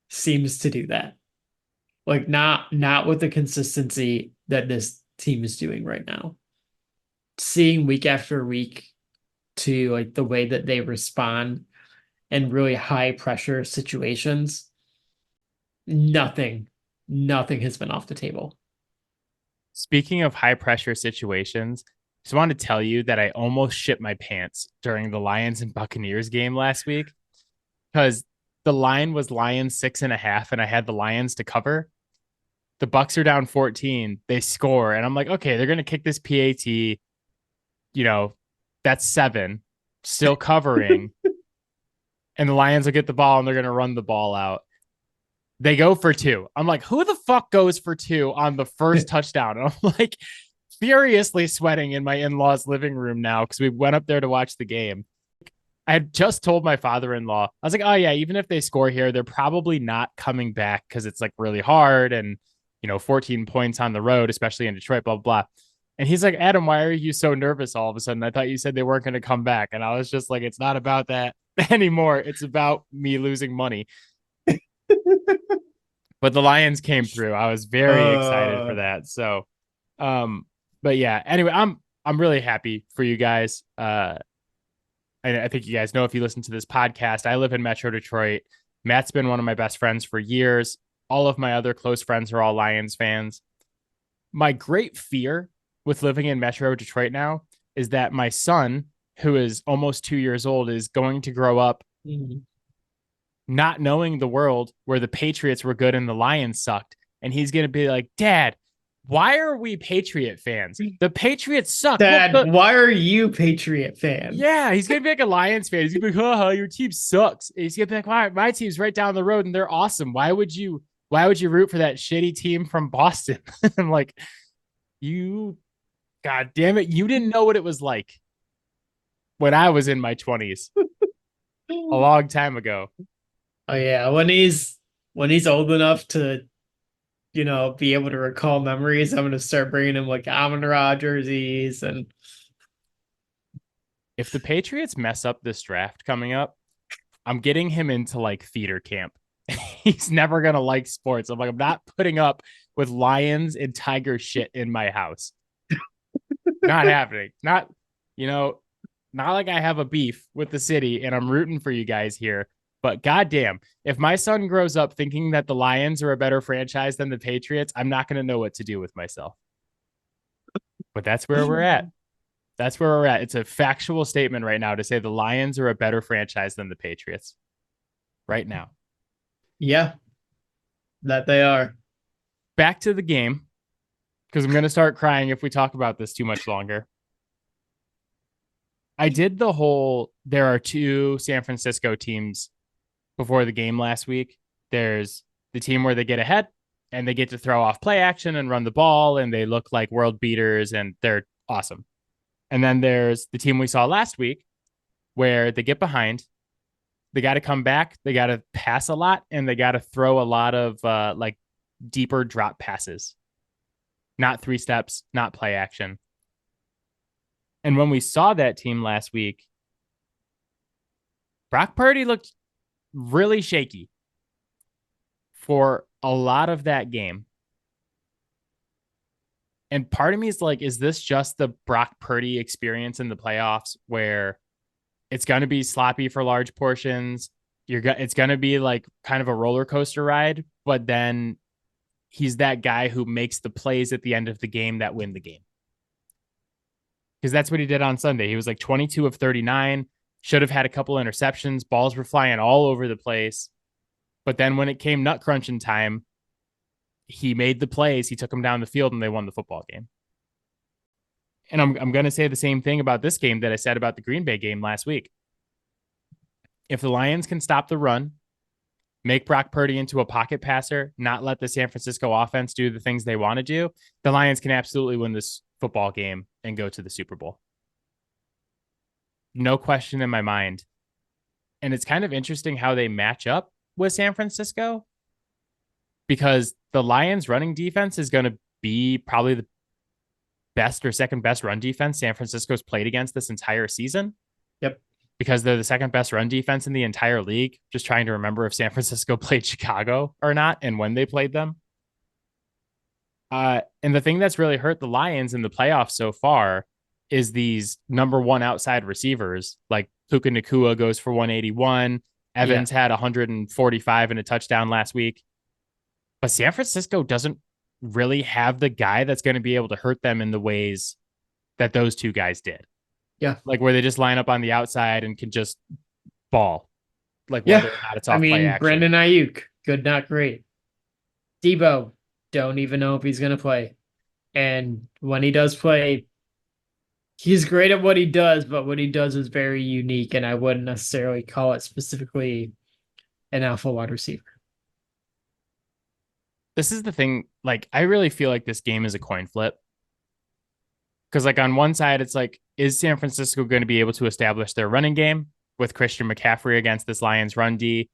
seems to do that. Like not with the consistency that this team is doing right now. Seeing week after week to like the way that they respond in really high pressure situations, nothing has been off the table. Speaking of high pressure situations, just wanted to tell you that I almost shit my pants during the Lions and Buccaneers game last week because the line was Lions 6.5, and I had the Lions to cover. The Bucks are down 14. They score, and I'm like, okay, they're gonna kick this PAT. That's 7, still covering, and the Lions will get the ball and they're gonna run the ball out. They go for 2. I'm like, who the fuck goes for 2 on the first touchdown? And I'm like furiously sweating in my in-laws' living room now because we went up there to watch the game. I had just told my father-in-law, I was like, oh yeah, even if they score here, they're probably not coming back because it's like really hard and 14 points on the road, especially in Detroit, blah, blah, blah. And he's like, Adam, why are you so nervous all of a sudden? I thought you said they weren't going to come back. And I was just like, it's not about that anymore. It's about me losing money. But the Lions came through. I was very excited for that. So, but yeah, anyway, I'm really happy for you guys. I think you guys know if you listen to this podcast, I live in Metro Detroit. Matt's been one of my best friends for years. All of my other close friends are all Lions fans. My great fear with living in Metro Detroit now is that my son, who is almost 2 years old, is going to grow up not knowing the world where the Patriots were good and the Lions sucked. And he's going to be like, Dad, why are we Patriot fans? The Patriots suck. Dad, why are you Patriot fan? Yeah, he's going to be like a Lions fan. He's going to be like, your team sucks. And he's going to be like, why? My team's right down the road and they're awesome. Why would you root for that shitty team from Boston? I'm like, God damn it. You didn't know what it was like when I was in my 20s a long time ago. Oh yeah, when he's old enough to, be able to recall memories, I'm gonna start bringing him like Amon-Ra jerseys. And if the Patriots mess up this draft coming up, I'm getting him into like theater camp. He's never gonna like sports. I'm like, I'm not putting up with lions and tiger shit in my house. Not happening. Not like I have a beef with the city and I'm rooting for you guys here. But goddamn, if my son grows up thinking that the Lions are a better franchise than the Patriots, I'm not going to know what to do with myself. But that's where we're at. That's where we're at. It's a factual statement right now to say the Lions are a better franchise than the Patriots right now. Yeah, that they are. Back to the game, because I'm going to start crying if we talk about this too much longer. I did there are 2 San Francisco teams before the game last week. There's the team where they get ahead and they get to throw off play action and run the ball and they look like world beaters and they're awesome. And then there's the team we saw last week where they get behind, they got to come back, they got to pass a lot, and they got to throw a lot of like deeper drop passes, not 3 steps, not play action. And when we saw that team last week, Brock Purdy looked really shaky for a lot of that game. And part of me is like, is this just the Brock Purdy experience in the playoffs where it's going to be sloppy for large portions? It's going to be like kind of a roller coaster ride, but then he's that guy who makes the plays at the end of the game that win the game. Because that's what he did on Sunday. He was like 22 of 39, should have had a couple interceptions. Balls were flying all over the place. But then when it came nut crunching time, he made the plays. He took them down the field and they won the football game. And I'm going to say the same thing about this game that I said about the Green Bay game last week. If the Lions can stop the run, make Brock Purdy into a pocket passer, not let the San Francisco offense do the things they want to do, the Lions can absolutely win this football game and go to the Super Bowl. No question in my mind. And it's kind of interesting how they match up with San Francisco, because the Lions running defense is going to be probably the best or second best run defense San Francisco's played against this entire season. Yep. Because they're the second best run defense in the entire league. Just trying to remember if San Francisco played Chicago or not and when they played them. And the thing that's really hurt the Lions in the playoffs so far is these number one outside receivers. Like Puka Nacua goes for 181. Evans had 145 and a touchdown last week. But San Francisco doesn't really have the guy that's going to be able to hurt them in the ways that those two guys did. Yeah. Like where they just line up on the outside and can just ball. Like whether or not it's off play action. Brandon Ayuk, good, not great. Debo, don't even know if he's going to play. And when he does play, he's great at what he does, but what he does is very unique, and I wouldn't necessarily call it specifically an alpha wide receiver. This is the thing. Like, I really feel like this game is a coin flip. Because, like, on one side, it's like, is San Francisco going to be able to establish their running game with Christian McCaffrey against this Lions run D?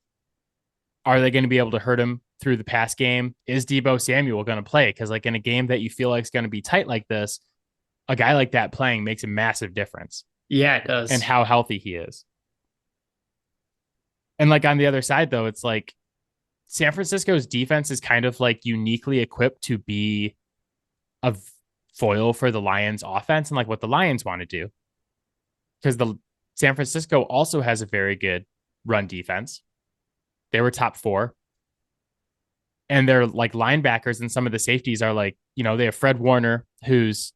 Are they going to be able to hurt him through the pass game? Is Deebo Samuel going to play? Because, like, in a game that you feel like is going to be tight like this, a guy like that playing makes a massive difference. Yeah, it does. And how healthy he is. And, like, on the other side, though, it's like San Francisco's defense is kind of, like, uniquely equipped to be a foil for the Lions offense and like what the Lions want to do. Because the San Francisco also has a very good run defense. They were top 4. And they're like linebackers and some of the safeties are like, you know, they have Fred Warner, who's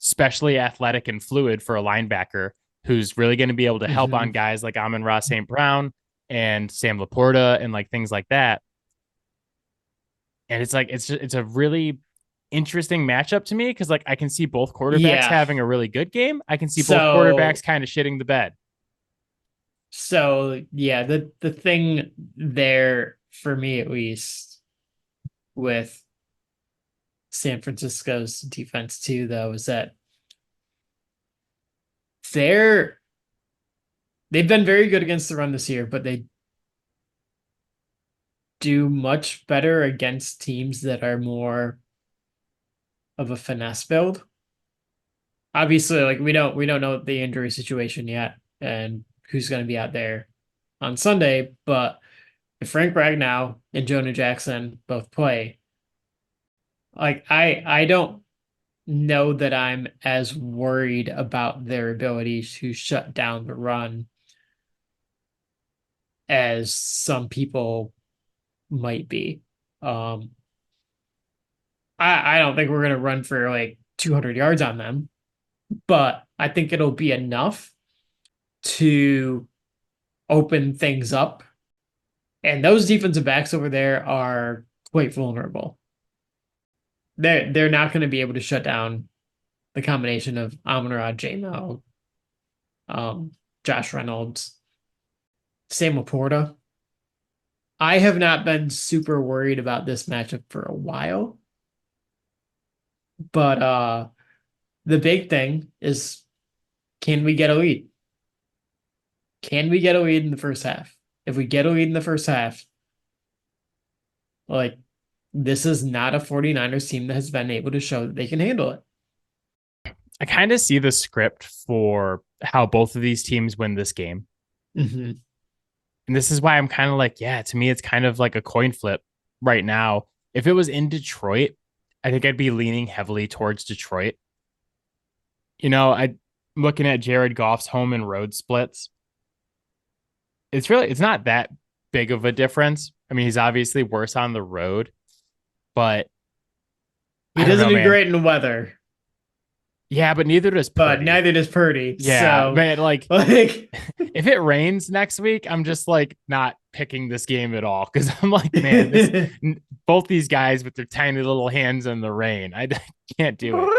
especially athletic and fluid for a linebacker, who's really going to be able to help on guys like Amon-Ra St. Brown and Sam Laporta and like things like that. And it's like, it's a really interesting matchup to me because like I can see both quarterbacks having a really good game. I can see both quarterbacks kind of shitting the bed. So yeah, the thing there for me at least with San Francisco's defense too, though, is that they've been very good against the run this year, but they do much better against teams that are more of a finesse build. Obviously, like we don't know the injury situation yet and who's going to be out there on Sunday, but if Frank Ragnow and Jonah Jackson both play, like I don't know that I'm as worried about their ability to shut down the run as some people might be. I don't think we're going to run for like 200 yards on them, but I think it'll be enough to open things up. And those defensive backs over there are quite vulnerable. They're not going to be able to shut down the combination of Amon-Ra, J-Mo, Josh Reynolds, Sam Laporta. I have not been super worried about this matchup for a while. But the big thing is, can we get a lead? can we get a lead in the first half? If we get a lead in the first half, like this is not a 49ers team that has been able to show that they can handle it. I kind of see the script for how both of these teams win this game. Mm-hmm. And this is why I'm kind of like, yeah, to me, it's kind of like a coin flip right now. If it was in Detroit, I think I'd be leaning heavily towards Detroit. I'm looking at Jared Goff's home and road splits. It's not that big of a difference. I mean, he's obviously worse on the road, but he doesn't do great in the weather. Yeah, but neither does Purdy. But neither does Purdy. Yeah, so, man, like if it rains next week, I'm just like not picking this game at all because I'm like, man, both these guys with their tiny little hands in the rain, I can't do it.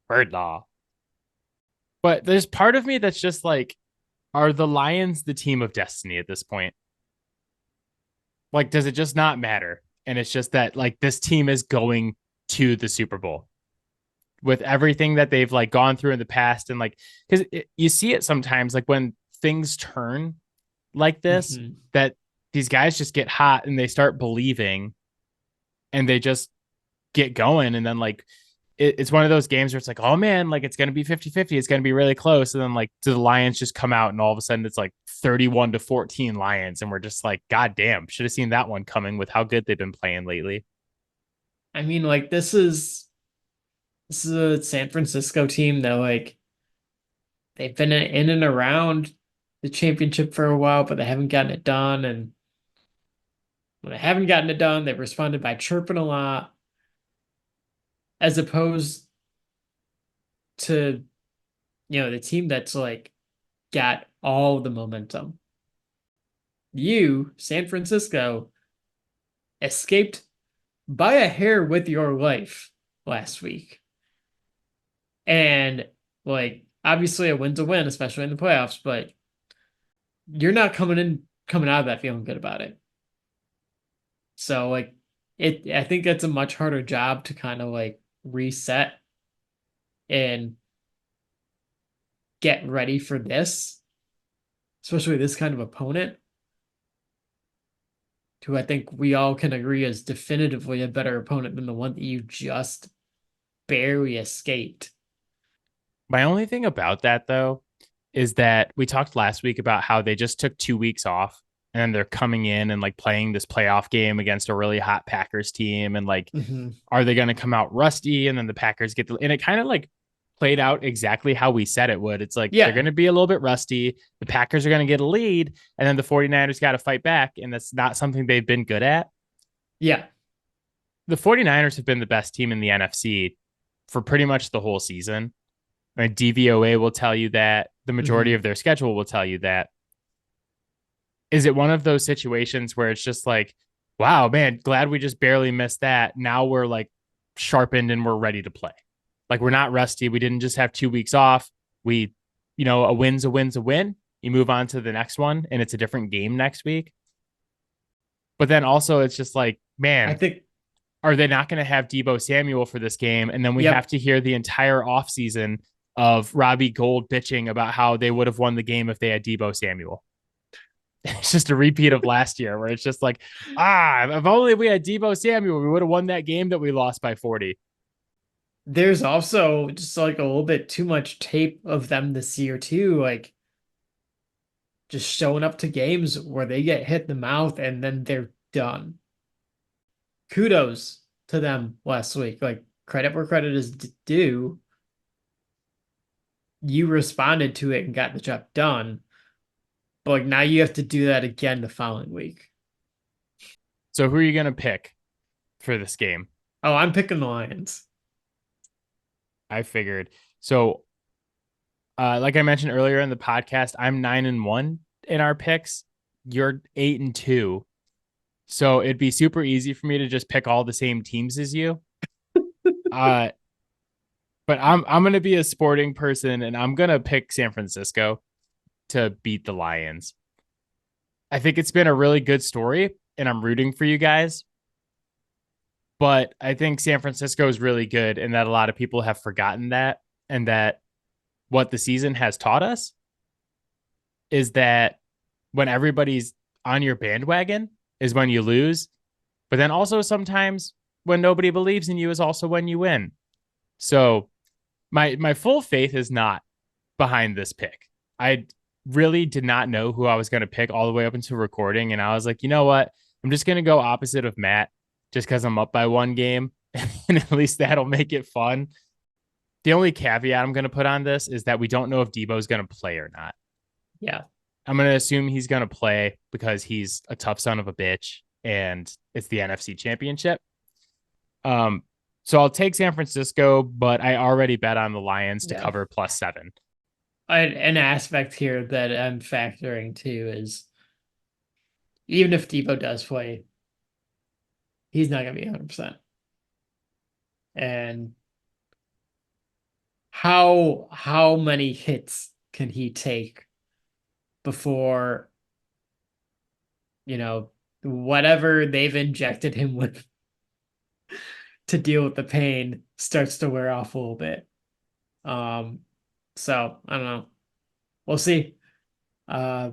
Bird law. But there's part of me that's just like, are the Lions the team of destiny at this point? Like, does it just not matter? And it's just that like this team is going to the Super Bowl with everything that they've like gone through in the past. And like, because you see it sometimes, like when things turn like this, that these guys just get hot and they start believing and they just get going. And then like, it's one of those games where it's like, oh man, like it's going to be 50-50. It's going to be really close. And then like, do the Lions just come out and all of a sudden it's like 31-14 Lions. And we're just like, God damn, should have seen that one coming with how good they've been playing lately. I mean, like this is a San Francisco team that like they've been in and around the championship for a while, but they haven't gotten it done. And when they haven't gotten it done, they've responded by chirping a lot, as opposed to, the team that's like got all the momentum. You, San Francisco, escaped by a hair with your life last week. And like, obviously a win's a win, especially in the playoffs, but you're not coming out of that feeling good about it. So like I think that's a much harder job to kind of like reset and get ready for this, especially this kind of opponent, who I think we all can agree is definitively a better opponent than the one that you just barely escaped. My only thing about that, though, is that we talked last week about how they just took 2 weeks off and they're coming in and like playing this playoff game against a really hot Packers team. And like, are they going to come out rusty? And then the Packers and it kind of like played out exactly how we said it would. It's like, they're going to be a little bit rusty. The Packers are going to get a lead and then the 49ers got to fight back. And that's not something they've been good at. Yeah. The 49ers have been the best team in the NFC for pretty much the whole season. I mean, DVOA will tell you that. The majority of their schedule will tell you that. Is it one of those situations where it's just like, wow, man, glad we just barely missed that. Now we're like sharpened and we're ready to play. Like we're not rusty. We didn't just have 2 weeks off. A win's a win's a win. You move on to the next one and it's a different game next week. But then also it's just like, man, I think, are they not going to have Deebo Samuel for this game? And then we have to hear the entire offseason of Robbie Gould bitching about how they would have won the game if they had Deebo Samuel. It's just a repeat of last year where it's just like, if only we had Deebo Samuel, we would have won that game that we lost by 40. There's also just like a little bit too much tape of them this year too. Like just showing up to games where they get hit in the mouth and then they're done. Kudos to them last week. Like credit where credit is due. You responded to it and got the job done. But like now you have to do that again the following week. So who are you going to pick for this game? Oh, I'm picking the Lions. I figured. So like I mentioned earlier in the podcast, I'm 9-1 in our picks. You're 8-2. So it'd be super easy for me to just pick all the same teams as you. But I'm going to be a sporting person and I'm going to pick San Francisco to beat the Lions. I think it's been a really good story and I'm rooting for you guys. But I think San Francisco is really good and that a lot of people have forgotten that, and that what the season has taught us is that when everybody's on your bandwagon is when you lose. But then also sometimes when nobody believes in you is also when you win. So my full faith is not behind this pick. I really did not know who I was going to pick all the way up into recording. And I was like, you know what? I'm just going to go opposite of Matt just because I'm up by one game. And at least that'll make it fun. The only caveat I'm going to put on this is that we don't know if Debo's going to play or not. Yeah. I'm going to assume he's going to play because he's a tough son of a bitch and it's the NFC Championship. So I'll take San Francisco, but I already bet on the Lions to cover +7. An aspect here that I'm factoring too is even if Debo does play, he's not going to be 100%. And how many hits can he take before, whatever they've injected him with to deal with the pain starts to wear off a little bit. So I don't know. We'll see. Yeah,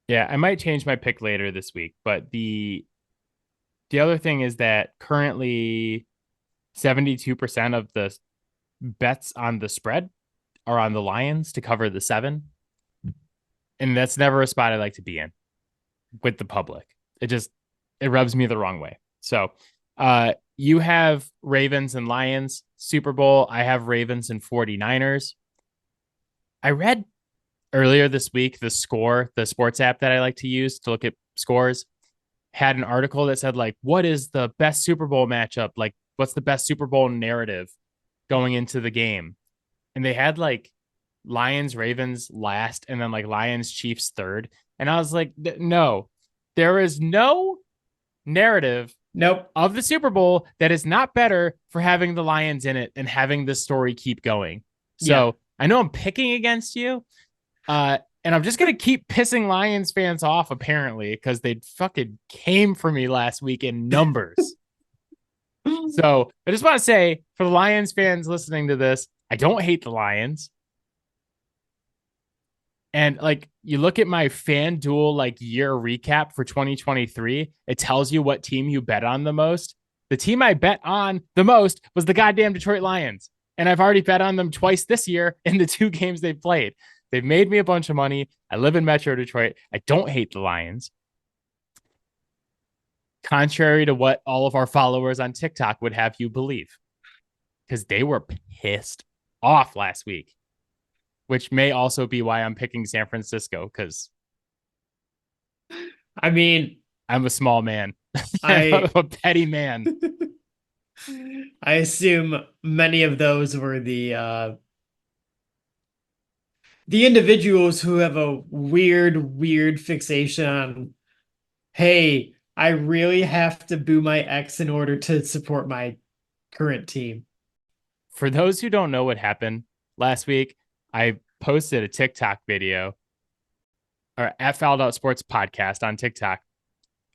I might change my pick later this week, but the other thing is that currently 72% of the bets on the spread are on the Lions to cover the 7. And that's never a spot I like to be in with the public. It rubs me the wrong way. So, you have Ravens and Lions Super Bowl. I have Ravens and 49ers. I read earlier this week, the Score, the sports app that I like to use to look at scores, had an article that said, like, what is the best Super Bowl matchup? Like, what's the best Super Bowl narrative going into the game? And they had like Lions, Ravens last, and then like Lions, Chiefs third. And I was like, no, there is no narrative of the Super Bowl that is not better for having the Lions in it and having this story keep going. So I know I'm picking against you. And I'm just going to keep pissing Lions fans off, apparently, because they fucking came for me last week in numbers. So I just want to say, for the Lions fans listening to this, I don't hate the Lions. And like, you look at my FanDuel like year recap for 2023, it tells you what team you bet on the most. The team I bet on the most was the goddamn Detroit Lions. And I've already bet on them twice this year in the 2 games they've played. They've made me a bunch of money. I live in Metro Detroit. I don't hate the Lions. Contrary to what all of our followers on TikTok would have you believe, because they were pissed off last week, which may also be why I'm picking San Francisco, because I mean, I'm a small man. I'm a petty man. I assume many of those were the individuals who have a weird fixation on, hey, I really have to boo my ex in order to support my current team. For those who don't know what happened last week, I posted a TikTok video, or at Fouled Out Sports podcast on TikTok,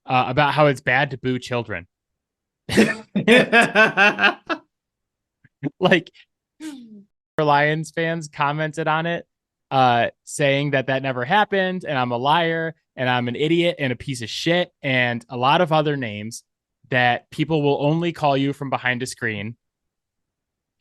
about how it's bad to boo children. Like, Lions fans commented on it, saying that never happened, and I'm a liar, and I'm an idiot and a piece of shit, and a lot of other names that people will only call you from behind a screen,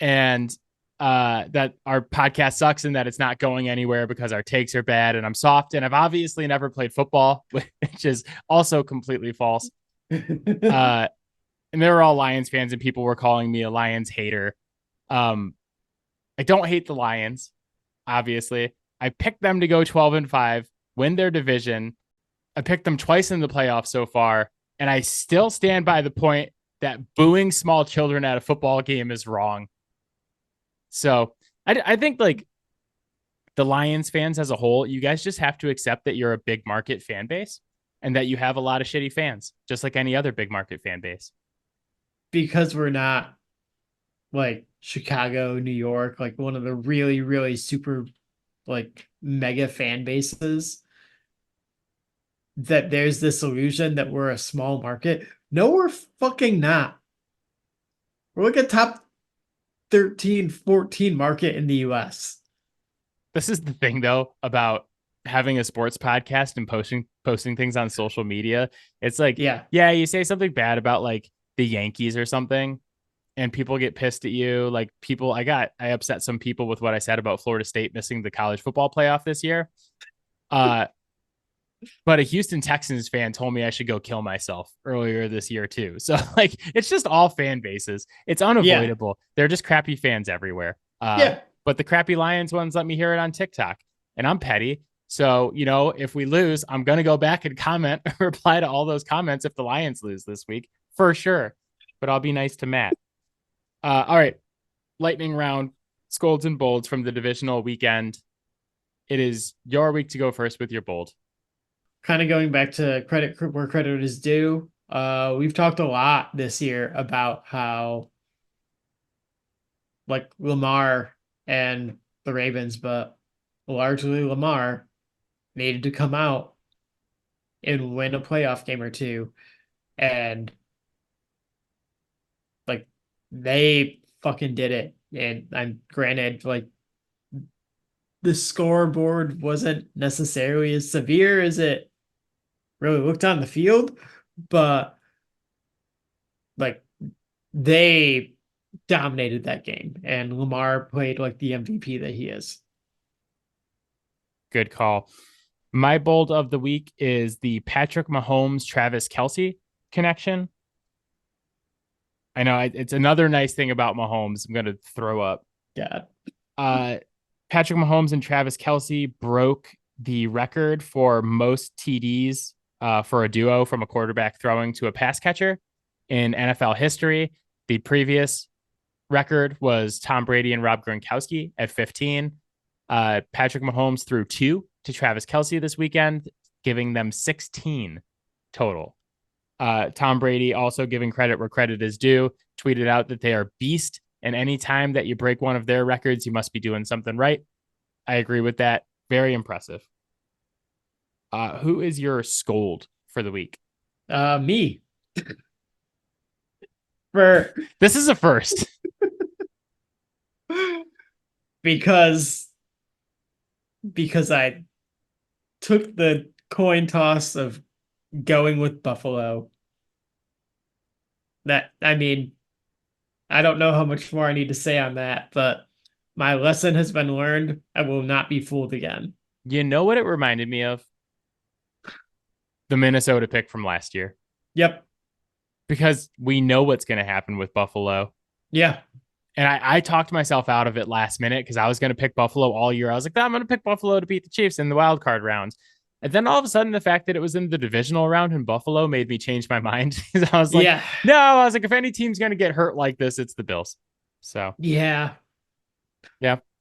and that our podcast sucks and that it's not going anywhere because our takes are bad and I'm soft, and I've obviously never played football, which is also completely false. And they were all Lions fans, and people were calling me a Lions hater. I don't hate the Lions, obviously. I picked them to go 12-5, win their division. I picked them twice in the playoffs so far, and I still stand by the point that booing small children at a football game is wrong. So I think, like, the Lions fans as a whole, you guys just have to accept that you're a big market fan base and that you have a lot of shitty fans, just like any other big market fan base. Because we're not like Chicago, New York, like one of the really super like mega fan bases, that there's this illusion that we're a small market. No, we're fucking not. We're like a top 13, 14 market in the US. This is the thing, though, about having a sports podcast and posting things on social media. It's like, Yeah. yeah, you say something bad about like the Yankees or something, and people get pissed at you. Like I upset some people with what I said about Florida State missing the college football playoff this year. Uh, but a Houston Texans fan told me I should go kill myself earlier this year too. So like it's just all fan bases. It's Yeah. unavoidable. They're just crappy fans everywhere. Yeah. But the crappy Lions ones let me hear it on TikTok. And I'm petty. So, if we lose, I'm gonna go back and comment, reply to all those comments if the Lions lose this week, for sure. But I'll be nice to Matt. All right. Lightning round, Scolds and Bolds from the divisional weekend. It is your week to go first with your bold. Kind of going back to credit where credit is due. We've talked a lot this year about how like Lamar and the Ravens, but largely Lamar needed to come out and win a playoff game or two. And like they fucking did it. And I'm granted, like the scoreboard wasn't necessarily as severe as it really looked on the field, but like they dominated that game, and Lamar played like the MVP that he is. Good call. My bold of the week is the Patrick Mahomes Travis Kelce connection. I know it's another nice thing about Mahomes. I'm going to throw up. Yeah. Patrick Mahomes and Travis Kelce broke the record for most TDs for a duo from a quarterback throwing to a pass catcher in NFL history. The previous record was Tom Brady and Rob Gronkowski at 15. Patrick Mahomes threw 2 to Travis Kelce this weekend, giving them 16 total. Tom Brady, also giving credit where credit is due, tweeted out that they are beast, and anytime that you break one of their records, you must be doing something right. I agree with that. Very impressive. Who is your scold for the week? Me. For This is a first. because I took the coin toss of going with Buffalo. That I mean, I don't know how much more I need to say on that, but my lesson has been learned. I will not be fooled again. You know what it reminded me of? The Minnesota pick from last year. Yep. Because we know what's going to happen with Buffalo. Yeah. And I talked myself out of it last minute because I was going to pick Buffalo all year. I was like, I'm going to pick Buffalo to beat the Chiefs in the wild card rounds. And then all of a sudden, the fact that it was in the divisional round in Buffalo made me change my mind. I was like, yeah. no, I was like, if any team's going to get hurt like this, it's the Bills. So, yeah,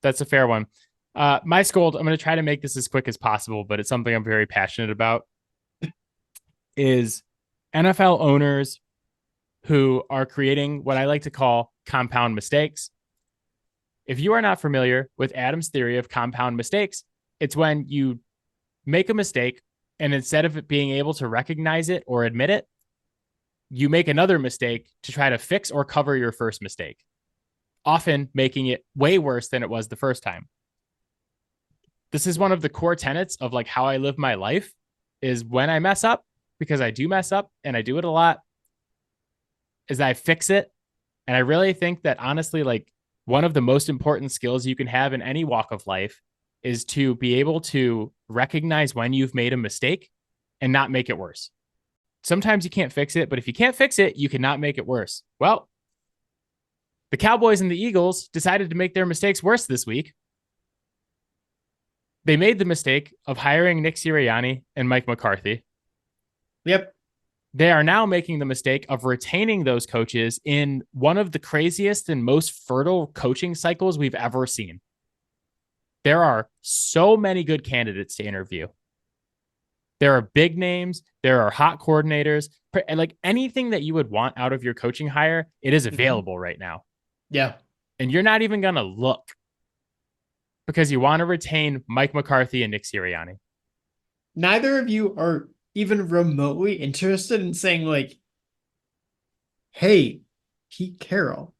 that's a fair one. My scold, I'm going to try to make this as quick as possible, but it's something I'm very passionate about, is NFL owners who are creating what I like to call compound mistakes. If you are not familiar with Adam's theory of compound mistakes, it's when you make a mistake and instead of it being able to recognize it or admit it, you make another mistake to try to fix or cover your first mistake, often making it way worse than it was the first time. This is one of the core tenets of like how I live my life, is when I mess up, because I do mess up and I do it a lot, is I fix it. And I really think that honestly, like one of the most important skills you can have in any walk of life is to be able to recognize when you've made a mistake and not make it worse. Sometimes you can't fix it, but if you can't fix it, you cannot make it worse. Well, the Cowboys and the Eagles decided to make their mistakes worse this week. They made the mistake of hiring Nick Sirianni and Mike McCarthy. Yep. They are now making the mistake of retaining those coaches in one of the craziest and most fertile coaching cycles we've ever seen. There are so many good candidates to interview. There are big names. There are hot coordinators. Like anything that you would want out of your coaching hire, it is available right now. Yeah. And you're not even going to look because you want to retain Mike McCarthy and Nick Sirianni. Neither of you are even remotely interested in saying like, hey, Pete Carroll,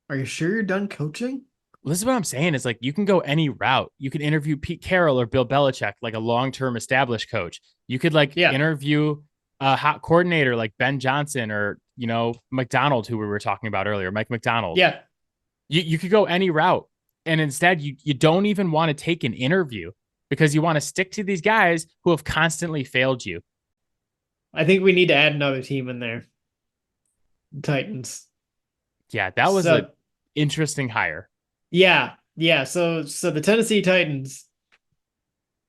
are you sure you're done coaching? This is what I'm saying. Is like you can go any route. You can interview Pete Carroll or Bill Belichick, like a long-term established coach. You could like Yeah. interview a hot coordinator like Ben Johnson or McDonald, who we were talking about earlier, Mike McDonald. Yeah. You could go any route, and instead you don't even want to take an interview because you want to stick to these guys who have constantly failed you. I think we need to add another team in there. Titans. Yeah, that was an interesting hire. Yeah. Yeah. So the Tennessee Titans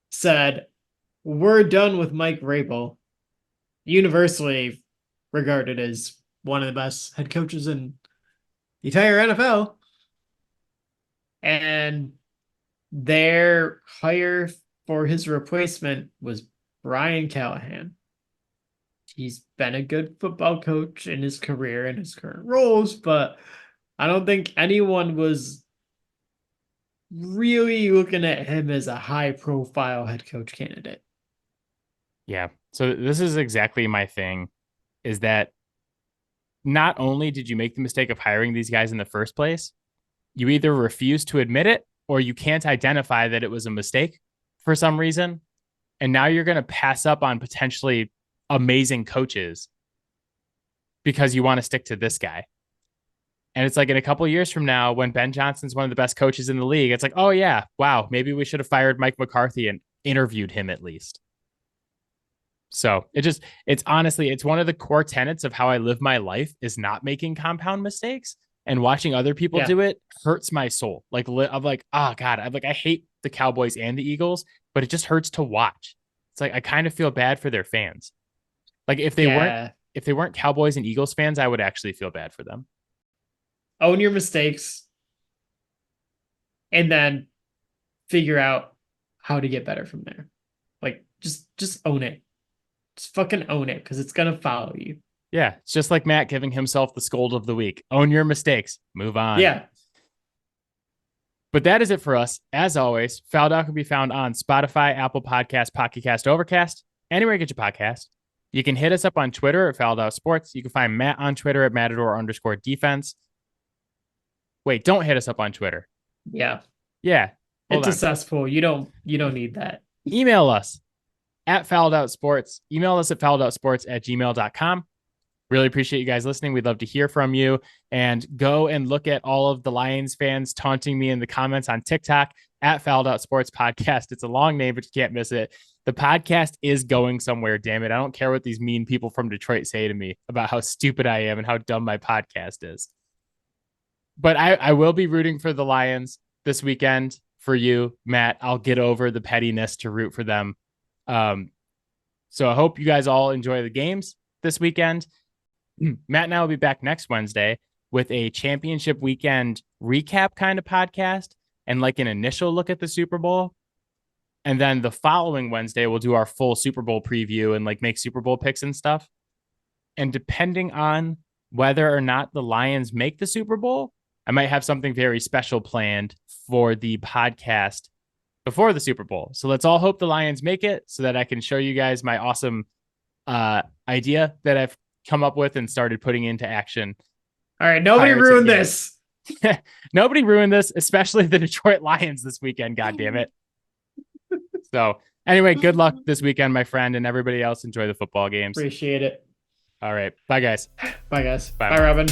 said, we're done with Mike Vrabel, universally regarded as one of the best head coaches in the entire NFL. And their hire for his replacement was Brian Callahan. He's been a good football coach in his career and his current roles, but I don't think anyone was really looking at him as a high-profile head coach candidate. Yeah. So this is exactly my thing, is that not only did you make the mistake of hiring these guys in the first place, you either refuse to admit it or you can't identify that it was a mistake for some reason. And now you're going to pass up on potentially amazing coaches because you want to stick to this guy. And it's like in a couple of years from now, when Ben Johnson's one of the best coaches in the league, it's like, oh yeah, wow, maybe we should have fired Mike McCarthy and interviewed him at least. So it's honestly, it's one of the core tenets of how I live my life is not making compound mistakes, and watching other people do it hurts my soul. Like I'm like, oh God, I hate the Cowboys and the Eagles, but it just hurts to watch. It's like, I kind of feel bad for their fans. Like if they weren't Cowboys and Eagles fans, I would actually feel bad for them. Own your mistakes and then figure out how to get better from there. Like just own it. Just fucking own it, because it's gonna follow you. Yeah, it's just like Matt giving himself the scold of the week. Own your mistakes. Move on. Yeah. But that is it for us. As always, Fouled Out can be found on Spotify, Apple Podcasts, Pocket Cast, Overcast, anywhere you get your podcast. You can hit us up on Twitter at Fouled Out Sports. You can find Matt on Twitter at Matador_defense. Wait, don't hit us up on Twitter. Yeah. Yeah. It's a cesspool. You don't need that. Email us at Fouled Out Sports. Email us at fouledoutsports@gmail.com. Really appreciate you guys listening. We'd love to hear from you, and go and look at all of the Lions fans taunting me in the comments on TikTok at Fouled Out Sports Podcast. It's a long name, but you can't miss it. The podcast is going somewhere. Damn it. I don't care what these mean people from Detroit say to me about how stupid I am and how dumb my podcast is. But I will be rooting for the Lions this weekend for you, Matt. I'll get over the pettiness to root for them. So I hope you guys all enjoy the games this weekend. Matt and I will be back next Wednesday with a championship weekend recap kind of podcast and like an initial look at the Super Bowl. And then the following Wednesday, we'll do our full Super Bowl preview and like make Super Bowl picks and stuff. And depending on whether or not the Lions make the Super Bowl, I might have something very special planned for the podcast before the Super Bowl. So let's all hope the Lions make it so that I can show you guys my awesome idea that I've come up with and started putting into action. All right, nobody ruined this. Nobody ruined this, especially the Detroit Lions this weekend. God damn it. So anyway, good luck this weekend, my friend, and everybody else. Enjoy the football games. Appreciate it. All right. Bye, guys. Bye, guys. Bye. Bye, Robin.